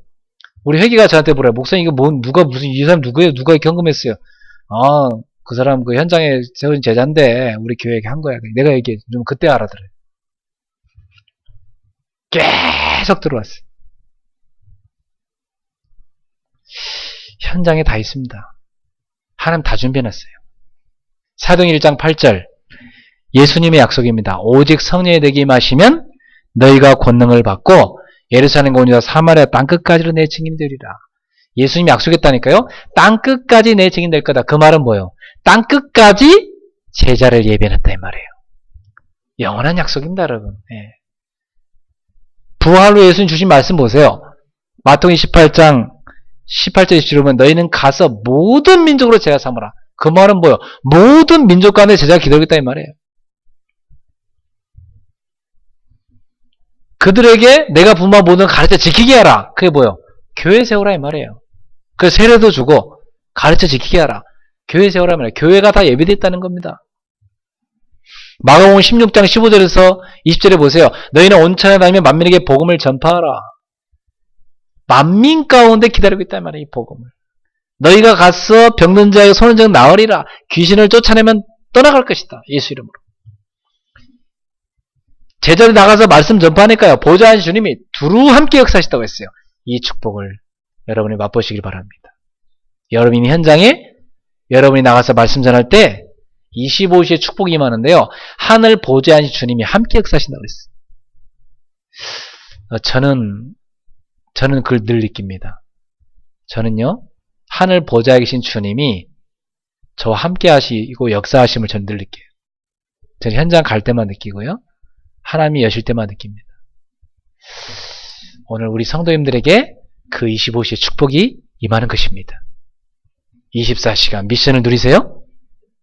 우리 회계가 저한테 물어요. 목사님 이거 이 사람 누구예요? 누가 이렇게 헌금했어요? 아, 그 사람 그 현장에 세운 제자인데 우리 교회에 한 거야. 내가 얘기해 좀 그때 알아들어요. 계속 들어왔어요. 현장에 다 있습니다. 하나님 다 준비해놨어요. 사도행 1장 8절 예수님의 약속입니다. 오직 성령이 되게 임하시면 너희가 권능을 받고 예루살렘과 온 유다 사마리아 땅끝까지로 내 증인이 되리라. 예수님이 약속했다니까요. 땅끝까지 내 증인 될 거다. 그 말은 뭐예요? 땅끝까지 제자를 예비해놨다 이 말이에요. 영원한 약속입니다 여러분. 예. 부활로 예수님 주신 말씀 보세요. 마태복음 28장 18절 27절 보면 너희는 가서 모든 민족으로 제자 삼으라. 그 말은 뭐예요? 모든 민족 간에 제자가 기다리겠다 이 말이에요. 그들에게 내가 분부한 모든 가르쳐 지키게 하라. 그게 뭐예요? 교회 세우라 이 말이에요. 그 세례도 주고 가르쳐 지키게 하라. 교회 세우라 이 말이에요. 교회가 다 예비되어 있다는 겁니다. 마가복음 16장 15절에서 20절에 보세요. 너희는 온 천하에 다니며 만민에게 복음을 전파하라. 만민 가운데 기다리고 있단 말이에요. 이 복음을. 너희가 가서 병든 자에게 손을 정 나으리라. 귀신을 쫓아내면 떠나갈 것이다. 예수 이름으로. 제자들이 나가서 말씀 전파하니까요. 보좌하신 주님이 두루 함께 역사하시다고 했어요. 이 축복을 여러분이 맛보시길 바랍니다. 여러분이 현장에 여러분이 나가서 말씀 전할 때 25시에 축복이 임하는데요. 하늘 보좌하신 주님이 함께 역사하신다고 그랬어요. 저는 그걸 늘 느낍니다. 저는요. 하늘 보좌에 계신 주님이 저와 함께 하시고 역사하심을 저는 늘 느껴요. 저는 현장 갈 때만 느끼고요. 하나님이 여실 때만 느낍니다. 오늘 우리 성도님들에게 그 25시의 축복이 임하는 것입니다. 24시간 미션을 누리세요?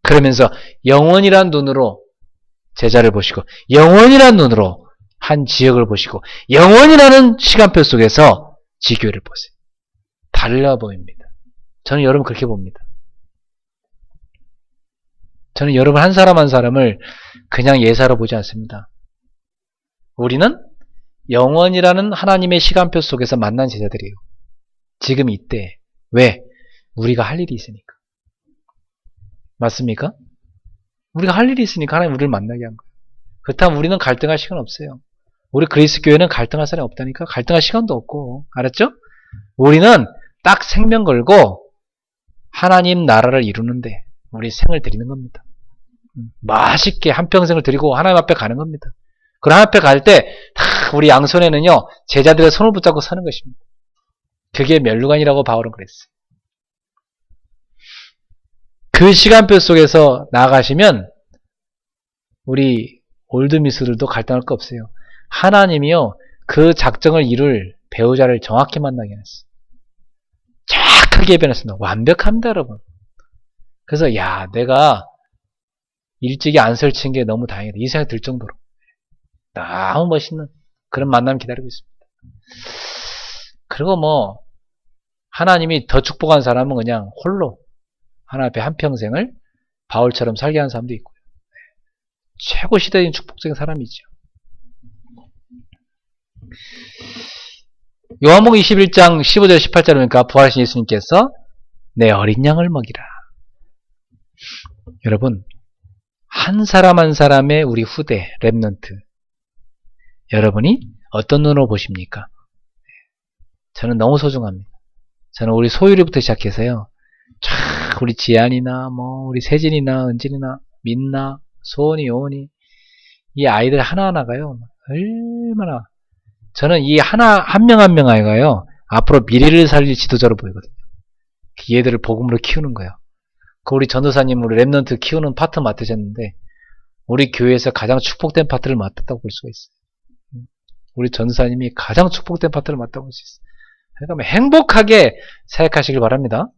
그러면서 영원이란 눈으로 제자를 보시고 영원이란 눈으로 한 지역을 보시고 영원이라는 시간표 속에서 지교회를 보세요. 달라 보입니다. 저는 여러분 그렇게 봅니다. 저는 여러분 한 사람 한 사람을 그냥 예사로 보지 않습니다. 우리는 영원이라는 하나님의 시간표 속에서 만난 제자들이에요. 지금 이때. 왜? 우리가 할 일이 있으니까. 맞습니까? 우리가 할 일이 있으니까 하나님 우리를 만나게 한 거예요. 그렇다면 우리는 갈등할 시간 없어요. 우리 그리스 교회는 갈등할 사람이 없다니까. 갈등할 시간도 없고. 알았죠? 우리는 딱 생명 걸고 하나님 나라를 이루는데 우리 생을 드리는 겁니다. 맛있게 한평생을 드리고 하나님 앞에 가는 겁니다. 그럼 하나님 앞에 갈 때 우리 양손에는요 제자들의 손을 붙잡고 서는 것입니다. 그게 멸류관이라고 바울은 그랬어요. 그 시간표 속에서 나아가시면 우리 올드미스들도 갈등할 거 없어요. 하나님이요 그 작정을 이룰 배우자를 정확히 만나게 해놨어요. 정확하게 변했습니다. 완벽합니다, 여러분. 그래서 야 내가 일찍이 안 설친 게 너무 다행이다 이 생각이 들 정도로 너무 멋있는 그런 만남 기다리고 있습니다. 그리고 뭐 하나님이 더 축복한 사람은 그냥 홀로 하나님 앞에 한평생을 바울처럼 살게 하는 사람도 있고요. 최고 시대적인 축복적인 사람이죠. 요한복음 21장 15절 18절 보니까 부활하신 예수님께서 내 어린 양을 먹이라. 여러분 한 사람 한 사람의 우리 후대 렘넌트 여러분이 어떤 눈으로 보십니까? 저는 너무 소중합니다. 저는 우리 소율이부터 시작해서요 우리 지안이나 뭐 우리 세진이나 은진이나 민나 소원이 요원이 이 아이들 하나하나가요 얼마나 저는 이 하나 한 명 한 명 아이가요 앞으로 미래를 살릴 지도자로 보이거든요. 얘들을 복음으로 키우는 거예요. 그 우리 전도사님 우리 렘넌트 키우는 파트 맡으셨는데 우리 교회에서 가장 축복된 파트를 맡았다고 볼 수가 있어요. 우리 전도사님이 가장 축복된 파트를 맡았다고 볼 수 있어요. 그러니까 행복하게 생각하시길 바랍니다.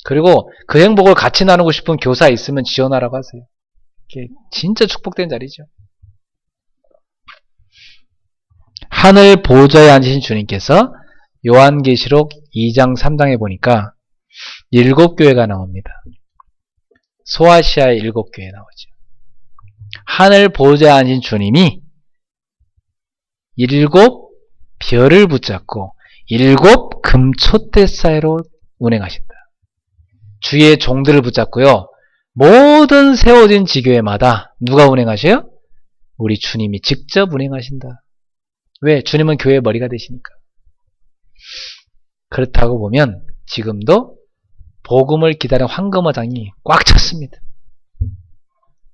그리고 그 행복을 같이 나누고 싶은 교사 있으면 지원하라고 하세요. 이게 진짜 축복된 자리죠. 하늘 보좌에 앉으신 주님께서 요한계시록 2장 3장에 보니까 7교회가 나옵니다. 소아시아의 7교회 나오죠. 하늘 보좌에 앉은 주님이 7 별을 붙잡고 7 금촛대 사이로 운행하신다. 주의 종들을 붙잡고요. 모든 세워진 지교회마다 누가 운행하셔요? 우리 주님이 직접 운행하신다. 왜? 주님은 교회의 머리가 되시니까. 그렇다고 보면 지금도 복음을 기다리는 황금어장이 꽉 찼습니다.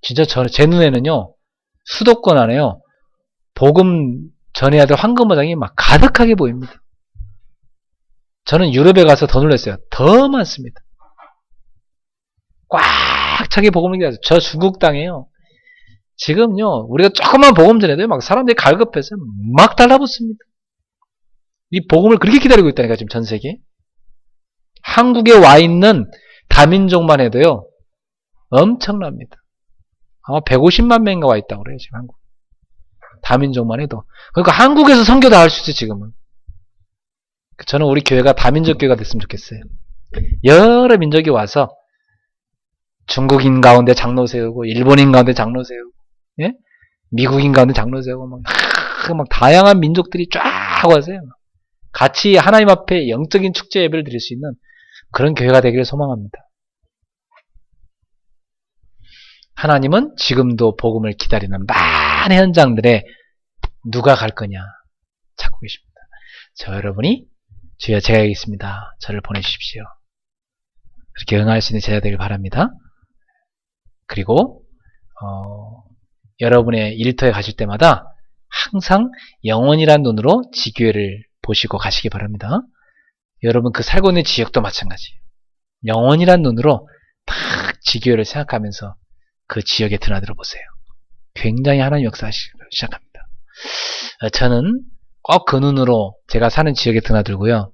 진짜 제 눈에는요. 수도권 안에요. 복음 전해야 될 황금어장이 막 가득하게 보입니다. 저는 유럽에 가서 더 놀랐어요. 더 많습니다. 꽉 차게 복음을 기다려요. 저 중국 땅에요. 지금요. 우리가 조금만 복음 전해도 막 사람들이 갈급해서 막 달라붙습니다. 이 복음을 그렇게 기다리고 있다니까 지금 전 세계. 한국에 와 있는 다민족만 해도요. 엄청납니다. 아마 150만 명인가 와 있다고 그래요. 지금 한국. 다민족만 해도. 그러니까 한국에서 선교 다 할 수 있어요. 지금은. 저는 우리 교회가 다민족 교회가 됐으면 좋겠어요. 여러 민족이 와서 중국인 가운데 장로 세우고 일본인 가운데 장로 세우고 예? 미국인 가운데 장로 세우고 막 다양한 민족들이 쫙 와서요. 같이 하나님 앞에 영적인 축제 예배를 드릴 수 있는 그런 교회가 되기를 소망합니다. 하나님은 지금도 복음을 기다리는 많은 현장들에 누가 갈 거냐 찾고 계십니다. 저 여러분이 주여 제가 여기 있습니다. 저를 보내주십시오. 그렇게 응할 수 있는 제자 되길 바랍니다. 그리고 여러분의 일터에 가실 때마다 항상 영원이란 눈으로 지교회를 보시고 가시기 바랍니다. 여러분 그 살고 있는 지역도 마찬가지예요. 영원이란 눈으로 딱 지교회를 생각하면서 그 지역에 드나들어 보세요. 굉장히 하나님 역사하시기 시작합니다. 저는 꼭 그 눈으로 제가 사는 지역에 드나들고요.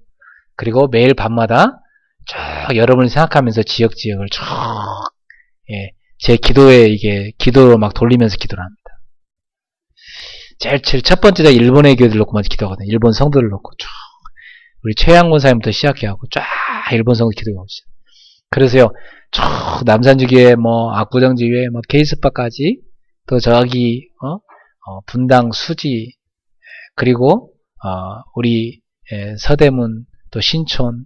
그리고 매일 밤마다 쫙 여러분을 생각하면서 지역을 쭉 제 기도에 이게 기도로 막 돌리면서 기도를 합니다. 제일 첫 번째 제가 일본의 교회들 놓고 먼저 기도하거든요. 일본 성도를 놓고 쭉 우리 최양 권사님부터 시작해하고 쫙 일본 성도 기도가 오시죠. 그래서요 쭉 남산주교회 뭐 압구정지교회 뭐 케이스파까지 또 저기 분당 수지 그리고 우리 서대문 또 신촌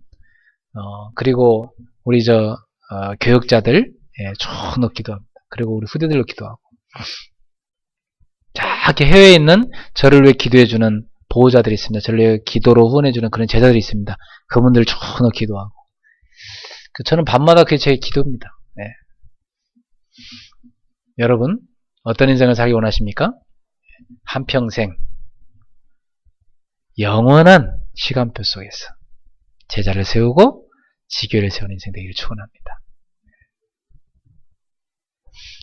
그리고 우리 교역자들 쭉 넣기도 합니다. 그리고 우리 후대들로 기도하고 자 이렇게 해외에 있는 저를 위해 기도해주는 보호자들이 있습니다. 저를 위해 기도로 후원해주는 그런 제자들이 있습니다. 그분들 쭉 넣어 기도하고 저는 밤마다 그게 제 기도입니다. 네. 여러분 어떤 인생을 살기 원하십니까? 한평생 영원한 시간표 속에서 제자를 세우고 지교를 세우는 인생 되기를 축원합니다.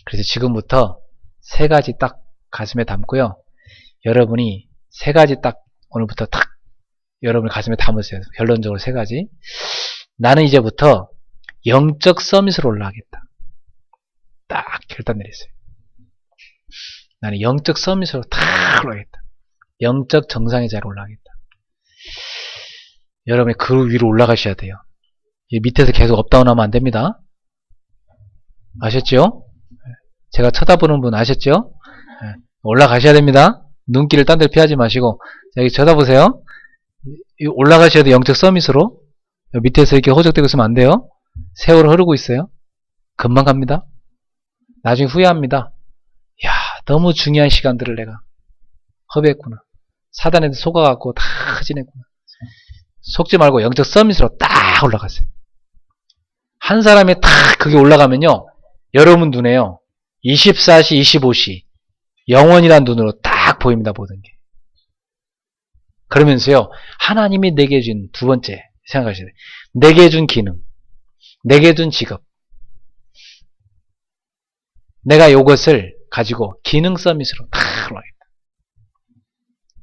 그래서 지금부터 세 가지 딱 가슴에 담고요. 여러분이 세 가지 딱 오늘부터 딱 여러분 가슴에 담으세요. 결론적으로 세 가지. 나는 이제부터 영적 서밋으로 올라가겠다. 딱 결단 내리세요. 나는 영적 서밋으로 딱 올라가겠다. 영적 정상의 자리로 올라가겠다. 여러분이 그 위로 올라가셔야 돼요. 이 밑에서 계속 업다운 하면 안 됩니다. 아셨죠? 제가 쳐다보는 분 아셨죠? 올라가셔야 됩니다. 눈길을 딴 데를 피하지 마시고 여기 쳐다보세요. 올라가셔야 돼요. 영적 서밋으로. 밑에서 이렇게 호적되고 있으면 안 돼요. 세월은 흐르고 있어요. 금방 갑니다. 나중에 후회합니다. 야, 너무 중요한 시간들을 내가 허비했구나. 사단한테 속아갖고 다 지냈구나. 속지 말고 영적 서밋으로 딱 올라가세요. 한 사람이 딱 그게 올라가면요. 여러분 눈에요. 24시, 25시 영원이란 눈으로 딱 보입니다. 모든 게. 그러면서요. 하나님이 내게 준 두 번째 생각하셔야 돼요. 내게 준 기능, 내게 준 직업. 내가 이것을 가지고 기능 서밋으로 딱 올라가겠다.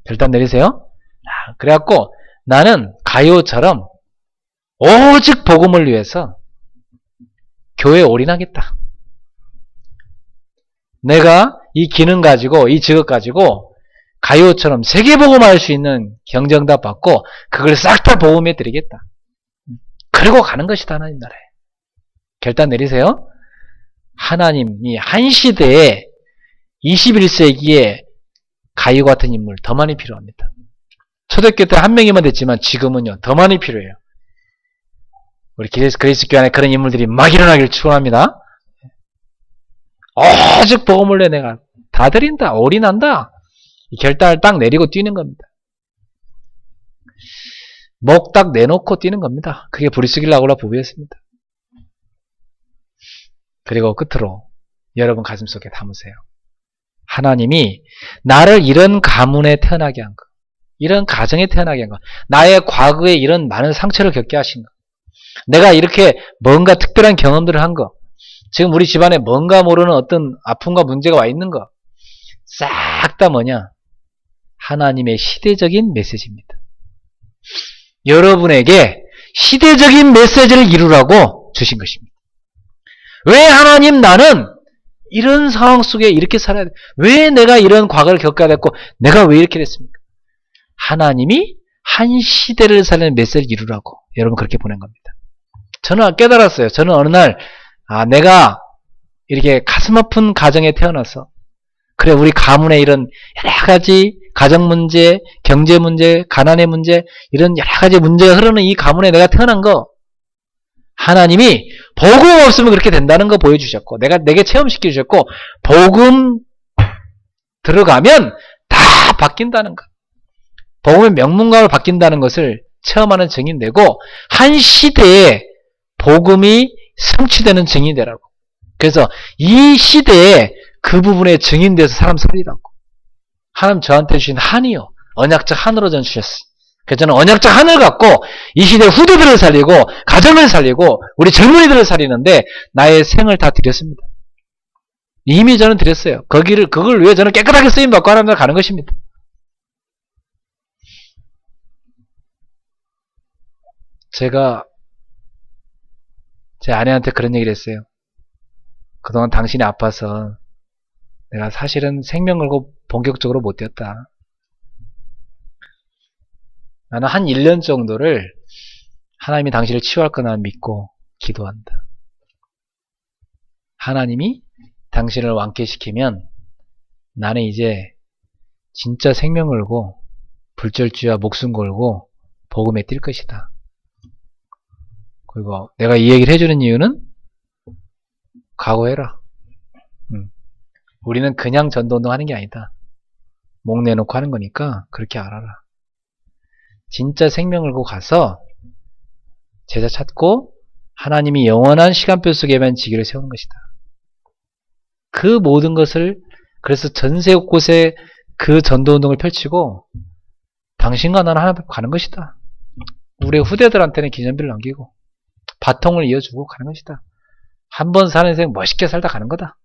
결단 내리세요. 그래갖고 나는 가요처럼 오직 복음을 위해서 교회에 올인하겠다. 내가 이 기능 가지고 이 직업 가지고 가요처럼 세계복음할 수 있는 경정답 받고 그걸 싹 다 복음해 드리겠다. 그리고 가는 것이다. 하나님 나라에. 결단 내리세요. 하나님이 한 시대에 21세기에 가요 같은 인물 더 많이 필요합니다. 초대교 때 한 명이면 됐지만 지금은요 더 많이 필요해요. 우리 그리스 교회 안에 그런 인물들이 막 일어나기를 축원합니다. 오직 복음을 내 내가 다 드린다. 올인한다. 이 결단을 딱 내리고 뛰는 겁니다. 목 딱 내놓고 뛰는 겁니다. 그게 브리스길라고라 부부였습니다. 그리고 끝으로 여러분 가슴속에 담으세요. 하나님이 나를 이런 가문에 태어나게 한 것, 이런 가정에 태어나게 한 것, 나의 과거에 이런 많은 상처를 겪게 하신 것, 내가 이렇게 뭔가 특별한 경험들을 한 것, 지금 우리 집안에 뭔가 모르는 어떤 아픔과 문제가 와 있는 것, 싹 다 뭐냐? 하나님의 시대적인 메시지입니다. 여러분에게 시대적인 메시지를 이루라고 주신 것입니다. 왜 하나님 나는 이런 상황 속에 이렇게 살아야 돼? 왜 내가 이런 과거를 겪어야 됐고 내가 왜 이렇게 됐습니까? 하나님이 한 시대를 살리는 메시지를 이루라고 여러분 그렇게 보낸 겁니다. 저는 깨달았어요. 저는 어느 날 내가 이렇게 가슴 아픈 가정에 태어나서 그래 우리 가문에 이런 여러 가지 가정 문제, 경제 문제, 가난의 문제 이런 여러 가지 문제가 흐르는 이 가문에 내가 태어난 거 하나님이 복음 없으면 그렇게 된다는 거 보여주셨고 내게 체험시켜 주셨고 복음 들어가면 다 바뀐다는 거 복음의 명문가로 바뀐다는 것을 체험하는 증인 되고 한 시대에 복음이 성취되는 증인이 되라고 그래서 이 시대에 그 부분에 증인돼서 사람 살리라고 하나님 저한테 주신 한이요 언약적 한으로 전 주셨어요. 그래서 저는 언약적 한을 갖고 이 시대 후대들을 살리고 가정을 살리고 우리 젊은이들을 살리는데 나의 생을 다 드렸습니다. 이미 저는 드렸어요. 그걸 위해 저는 깨끗하게 쓰임받고 하나님 나라 가는 것입니다. 제가 제 아내한테 그런 얘기를 했어요. 그동안 당신이 아파서 내가 사실은 생명 걸고 본격적으로 못 뛰었다. 나는 한 1년 정도를 하나님이 당신을 치유할 거나 믿고 기도한다. 하나님이 당신을 완쾌시키면 나는 이제 진짜 생명 걸고 불절주야 목숨 걸고 복음에 뛸 것이다. 그리고 내가 이 얘기를 해주는 이유는 각오해라. 우리는 그냥 전도운동 하는 게 아니다. 목 내놓고 하는 거니까 그렇게 알아라. 진짜 생명 걸고 가서 제자 찾고 하나님이 영원한 시간표 속에만 지기를 세우는 것이다. 그 모든 것을 그래서 전세 곳곳에 그 전도운동을 펼치고 당신과 나는 하나님 앞에 가는 것이다. 우리 후대들한테는 기념비를 남기고 바통을 이어주고 가는 것이다. 한 번 사는 인생 멋있게 살다 가는 거다.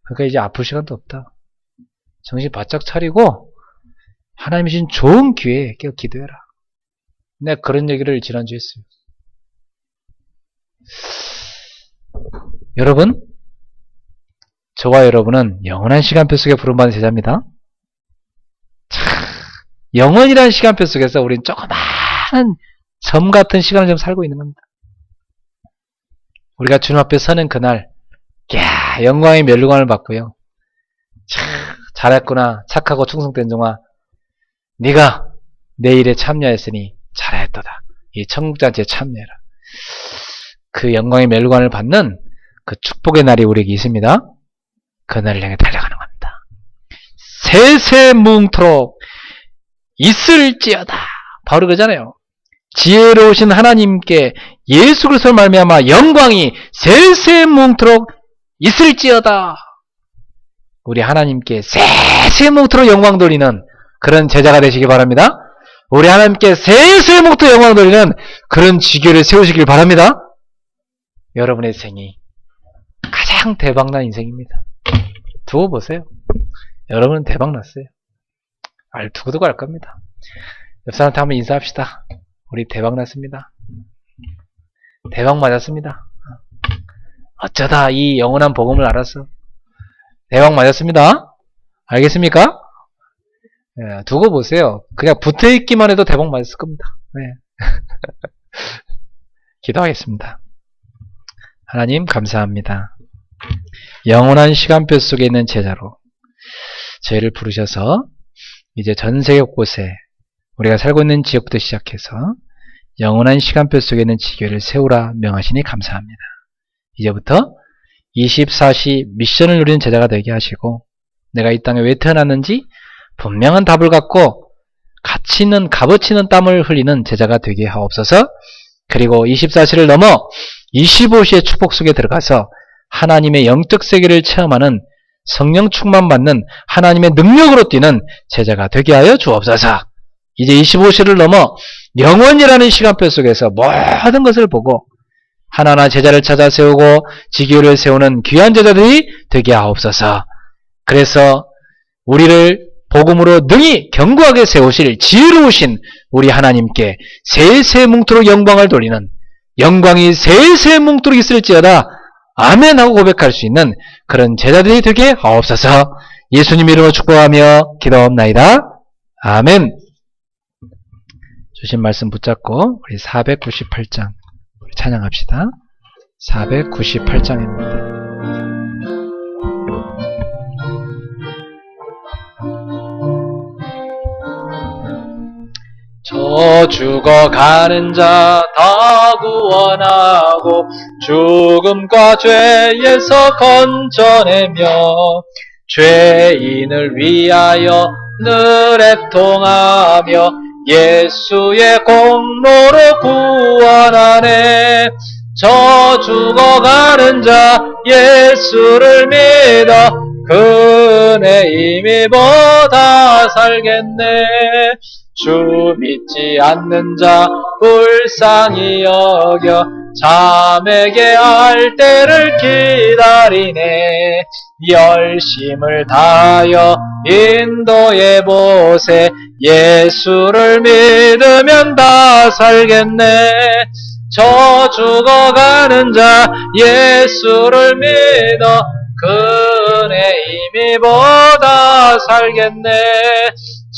그러니까 이제 아플 시간도 없다. 정신 바짝 차리고 하나님이 주신 좋은 기회에 깨어 기도해라. 내가 그런 얘기를 지난주에 했어요. 여러분, 저와 여러분은 영원한 시간표 속에 부름받은 제자입니다. 영원이라는 시간표 속에서 우리는 조그마한 점 같은 시간을 좀 살고 있는 겁니다. 우리가 주님 앞에 서는 그날, 야, 영광의 멸류관을 받고요. 참 잘했구나, 착하고 충성된 종아, 네가 내 일에 참여했으니 잘했도다. 이 천국잔치에 참여해라. 그 영광의 멸류관을 받는 그 축복의 날이 우리에게 있습니다. 그 날을 향해 달려가는 겁니다. 세세무흥토록 있을지어다. 바로 그러잖아요. 지혜로우신 하나님께 예수 그리스도로 말미암아 영광이 세세무흥토록 있을지어다. 우리 하나님께 세세무흥토록 영광 돌리는 그런 제자가 되시기 바랍니다. 우리 하나님께 세세무흥토록 영광 돌리는 그런 지교를 세우시길 바랍니다. 여러분의 생이 가장 대박난 인생입니다. 두고 보세요. 여러분은 대박났어요. 두고두고 알 겁니다. 옆 사람한테 한번 인사합시다. 우리 대박났습니다. 대박 맞았습니다. 어쩌다 이 영원한 복음을 알았어. 대박 맞았습니다. 알겠습니까? 네, 두고 보세요. 그냥 붙어있기만 해도 대박 맞았을 겁니다. 네. 기도하겠습니다. 하나님 감사합니다. 영원한 시간표 속에 있는 제자로 저희를 부르셔서 이제 전 세계 곳곳에 우리가 살고 있는 지역부터 시작해서 영원한 시간표 속에 있는 지교를 세우라 명하시니 감사합니다. 이제부터 24시 미션을 누리는 제자가 되게 하시고 내가 이 땅에 왜 태어났는지 분명한 답을 갖고 가치 있는 값어치 있는 땀을 흘리는 제자가 되게 하옵소서. 그리고 24시를 넘어 25시의 축복 속에 들어가서 하나님의 영적 세계를 체험하는 성령 충만 받는 하나님의 능력으로 뛰는 제자가 되게 하여 주옵소서. 이제 25시를 넘어 영원이라는 시간표 속에서 모든 것을 보고 하나하나 제자를 찾아 세우고 지교를 세우는 귀한 제자들이 되게 하옵소서. 그래서 우리를 복음으로 능히 견고하게 세우실 지혜로우신 우리 하나님께 세세뭉토록 영광을 돌리는 영광이 세세뭉토록 있을지어다 아멘 하고 고백할 수 있는 그런 제자들이 되게 하옵소서. 예수님 이름으로 축복하며 기도합나이다. 아멘. 주신 말씀 붙잡고 우리 498장 우리 찬양합시다. 498장입니다. 저 죽어가는 자 다 구원하고 죽음과 죄에서 건져내며 죄인을 위하여 늘 애통하며 예수의 공로로 구원하네. 저 죽어가는 자 예수를 믿어 그네 힘입어 살겠네. 주 믿지 않는 자 불쌍히 여겨 자매게 할 때를 기다리네. 열심을 다하여 인도해 보세. 예수를 믿으면 다 살겠네. 저 죽어가는 자 예수를 믿어 그네 힘입어 다 살겠네.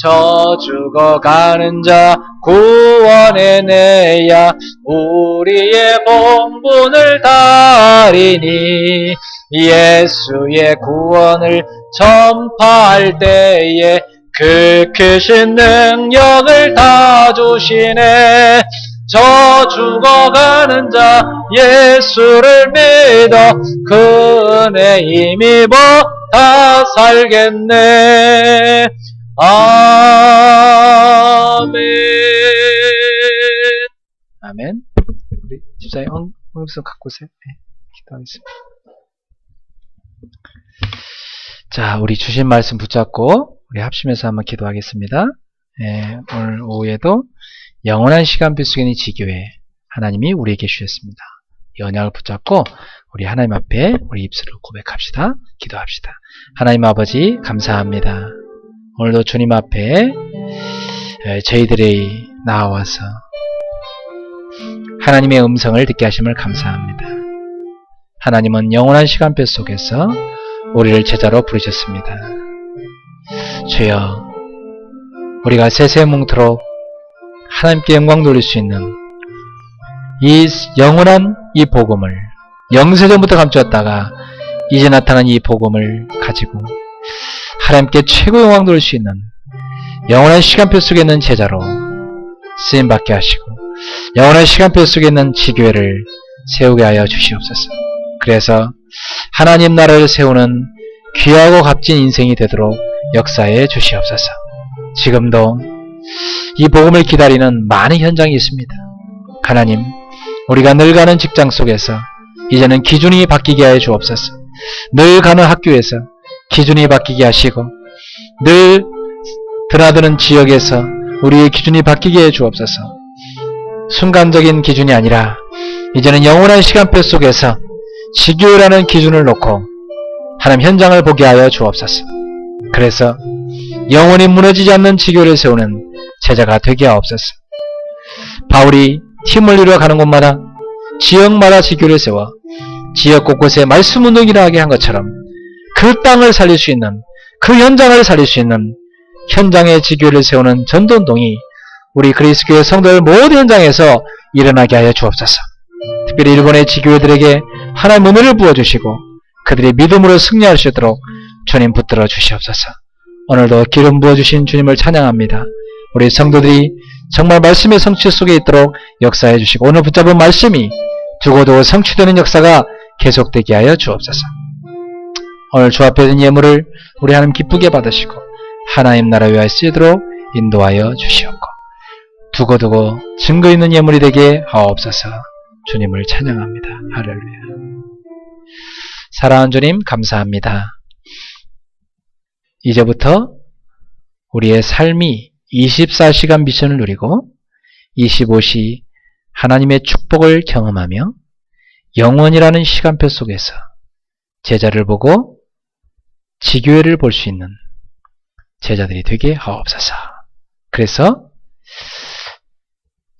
저 죽어가는 자 구원해내야 우리의 본분을 다리니. 예수의 구원을 전파할 때에 그 크신 능력을 다 주시네. 저 죽어가는 자 예수를 믿어 그네 힘입어 다 살겠네. 아멘. 아멘. 우리 집사님 응급성 갖고 오세요. 네, 기도하겠습니다. 자, 우리 주신 말씀 붙잡고 우리 합심해서 한번 기도하겠습니다. 예, 오늘 오후에도 영원한 시간표 속에 있는 지교회 하나님이 우리에게 주셨습니다. 이 언약을 붙잡고 우리 하나님 앞에 우리 입술을 고백합시다. 기도합시다. 하나님 아버지 감사합니다. 오늘도 주님 앞에 저희들이 나와서 하나님의 음성을 듣게 하심을 감사합니다. 하나님은 영원한 시간표 속에서 우리를 제자로 부르셨습니다. 주여, 우리가 세세뭉토록 하나님께 영광 돌릴 수 있는 이 영원한 이 복음을 영세전부터 감추었다가 이제 나타난 이 복음을 가지고 하나님께 최고 영광 돌릴 수 있는 영원한 시간표 속에 있는 제자로 쓰임받게 하시고 영원한 시간표 속에 있는 지교회를 세우게 하여 주시옵소서. 그래서 하나님 나라를 세우는 귀하고 값진 인생이 되도록 역사해 주시옵소서. 지금도 이 복음을 기다리는 많은 현장이 있습니다. 하나님, 우리가 늘 가는 직장 속에서 이제는 기준이 바뀌게 하여 주옵소서. 늘 가는 학교에서 기준이 바뀌게 하시고 늘 드나드는 지역에서 우리의 기준이 바뀌게 해 주옵소서. 순간적인 기준이 아니라 이제는 영원한 시간표 속에서 지교라는 기준을 놓고 하나님 현장을 보게 하여 주옵소서. 그래서 영원히 무너지지 않는 지교를 세우는 제자가 되게 하옵소서. 바울이 팀을 이루어 가는 곳마다 지역마다 지교를 세워 지역 곳곳에 말씀 운동이 일어나게 한 것처럼 그 땅을 살릴 수 있는, 그 현장을 살릴 수 있는 현장의 지교를 세우는 전도운동이 우리 그리스도교회 성도들 모든 현장에서 일어나게 하여 주옵소서. 특별히 일본의 지교회들에게 하나님의 은혜를 부어주시고 그들이 믿음으로 승리할 수 있도록 주님 붙들어 주시옵소서. 오늘도 기름 부어주신 주님을 찬양합니다. 우리 성도들이 정말 말씀의 성취 속에 있도록 역사해 주시고 오늘 붙잡은 말씀이 두고두고 성취되는 역사가 계속되게 하여 주옵소서. 오늘 주 앞에 든 예물을 우리 하나님 기쁘게 받으시고 하나님 나라 위하여 쓰이도록 인도하여 주시옵고 두고두고 증거 있는 예물이 되게 하옵소서. 주님을 찬양합니다. 할렐루야. 사랑하는 주님 감사합니다. 이제부터 우리의 삶이 24시간 미션을 누리고 25시 하나님의 축복을 경험하며 영원이라는 시간표 속에서 제자를 보고 지교회를 볼 수 있는 제자들이 되게 하옵소서. 그래서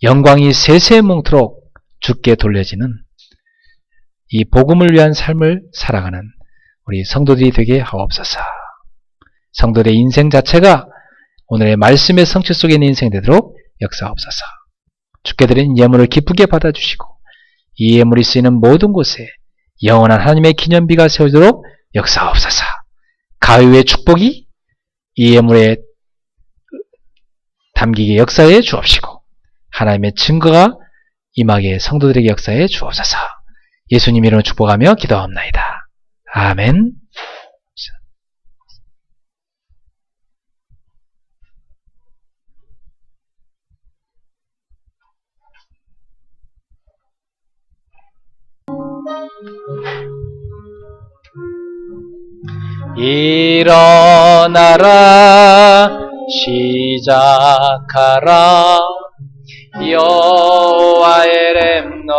영광이 세세뭉토록 주께 돌려지는 이 복음을 위한 삶을 살아가는 우리 성도들이 되게 하옵소서. 성도들의 인생 자체가 오늘의 말씀의 성취 속에 있는 인생이 되도록 역사하옵소서. 주께 드린 예물을 기쁘게 받아주시고 이 예물이 쓰이는 모든 곳에 영원한 하나님의 기념비가 세워지도록 역사하옵소서. 가위의 축복이 이 예물에 담기게 역사해 주옵시고 하나님의 증거가 임하게 성도들에게 역사해 주옵소서. 예수님 이름으로 축복하며 기도하옵나이다. 아멘. 일어나라 시작하라 여호와의 렘넌트여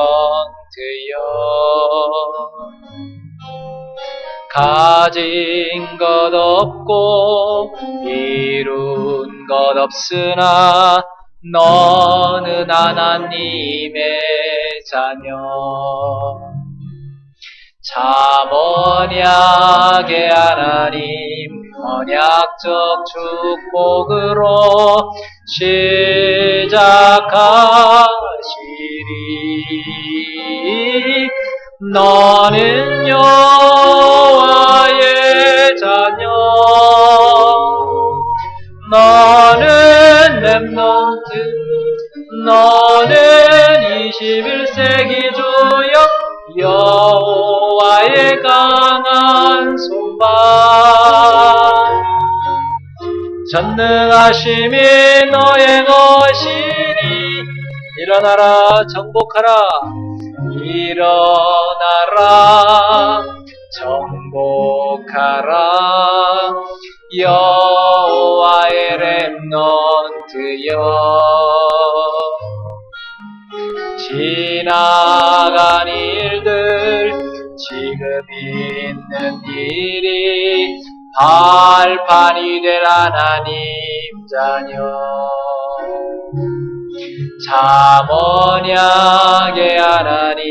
가진 것 없고 이룬 것 없으나 너는 하나님의 자녀 참 언약의 하나님 언약적 축복으로 시작하시리 너는 여호와의 자녀 너는 렘넌트 너는 21세기 주역 여호와의 강한 손발 전능하심이 너의 것이니 일어나라 정복하라 일어나라 정복하라. 여호와의 렘넌트여, 지나간 일들 지금 있는 일이 발판이 될 하나님 자녀, 잠 언약의 하나님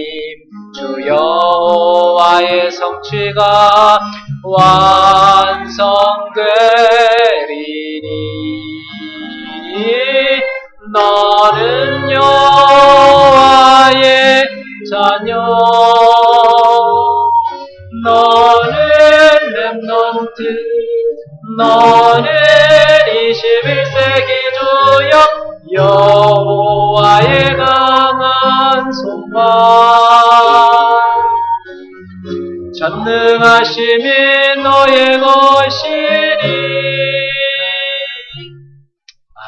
주 여호와의 성취가 완성되리니 너는 여호와의 자녀, 너는 렘넌트, 너는 21세기 주역 여호와의 강한 손발, 전능하심이 너의 것이니.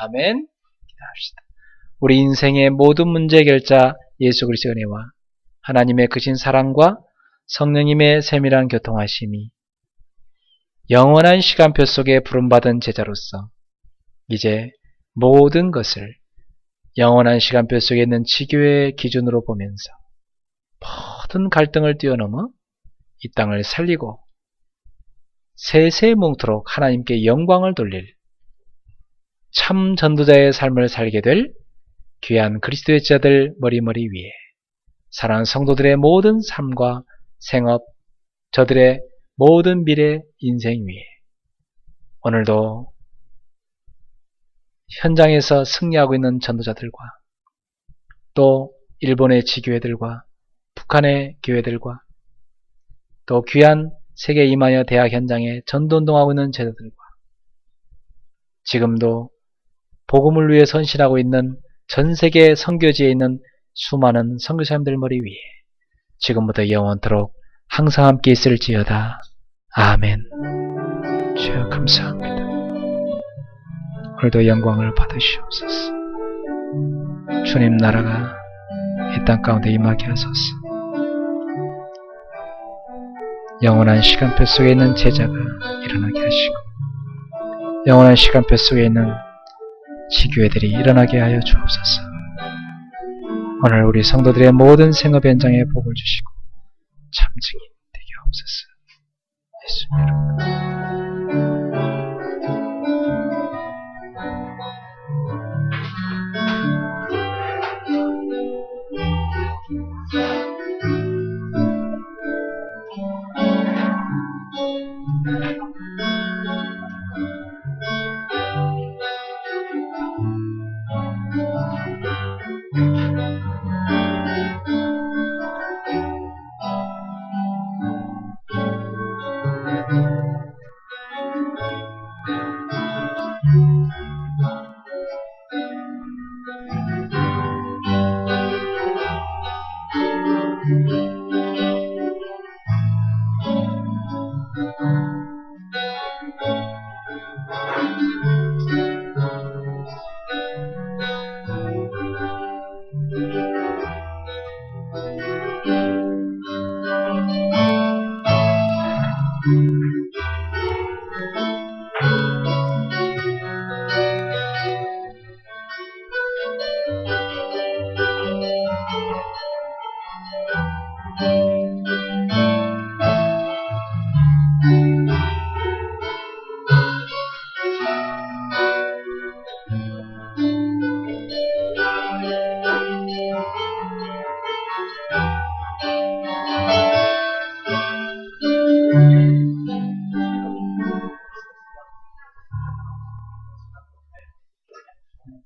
아멘. 기도합시다. 우리 인생의 모든 문제 해결자 예수 그리스도의 은혜와 하나님의 크신 사랑과 성령님의 세밀한 교통하심이 영원한 시간표 속에 부름받은 제자로서 이제 모든 것을 영원한 시간표 속에 있는 지교의 기준으로 보면서 모든 갈등을 뛰어넘어 이 땅을 살리고 세세 뭉토록 하나님께 영광을 돌릴 참 전도자의 삶을 살게 될 귀한 그리스도의 제자들 머리머리 위에 사랑하는 성도들의 모든 삶과 생업, 저들의 모든 미래 인생 위에 오늘도 현장에서 승리하고 있는 전도자들과 또 일본의 지교회들과 북한의 교회들과 또 귀한 세계 이마녀 대학 현장에 전도운동하고 있는 제자들과 지금도 복음을 위해 선실하고 있는 전세계 선교지에 있는 수많은 선교사님들 머리 위에 지금부터 영원토록 항상 함께 있을지어다. 아멘. 주여 감사합니다. 오늘도 영광을 받으시옵소서. 주님 나라가 이 땅 가운데 임하게 하소서. 영원한 시간표 속에 있는 제자가 일어나게 하시고 영원한 시간표 속에 있는 지교회들이 일어나게 하여 주옵소서. 오늘 우리 성도들의 모든 생업 현장에 복을 주시고 참 증인 되게 하옵소서. 예수님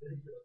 이름으로.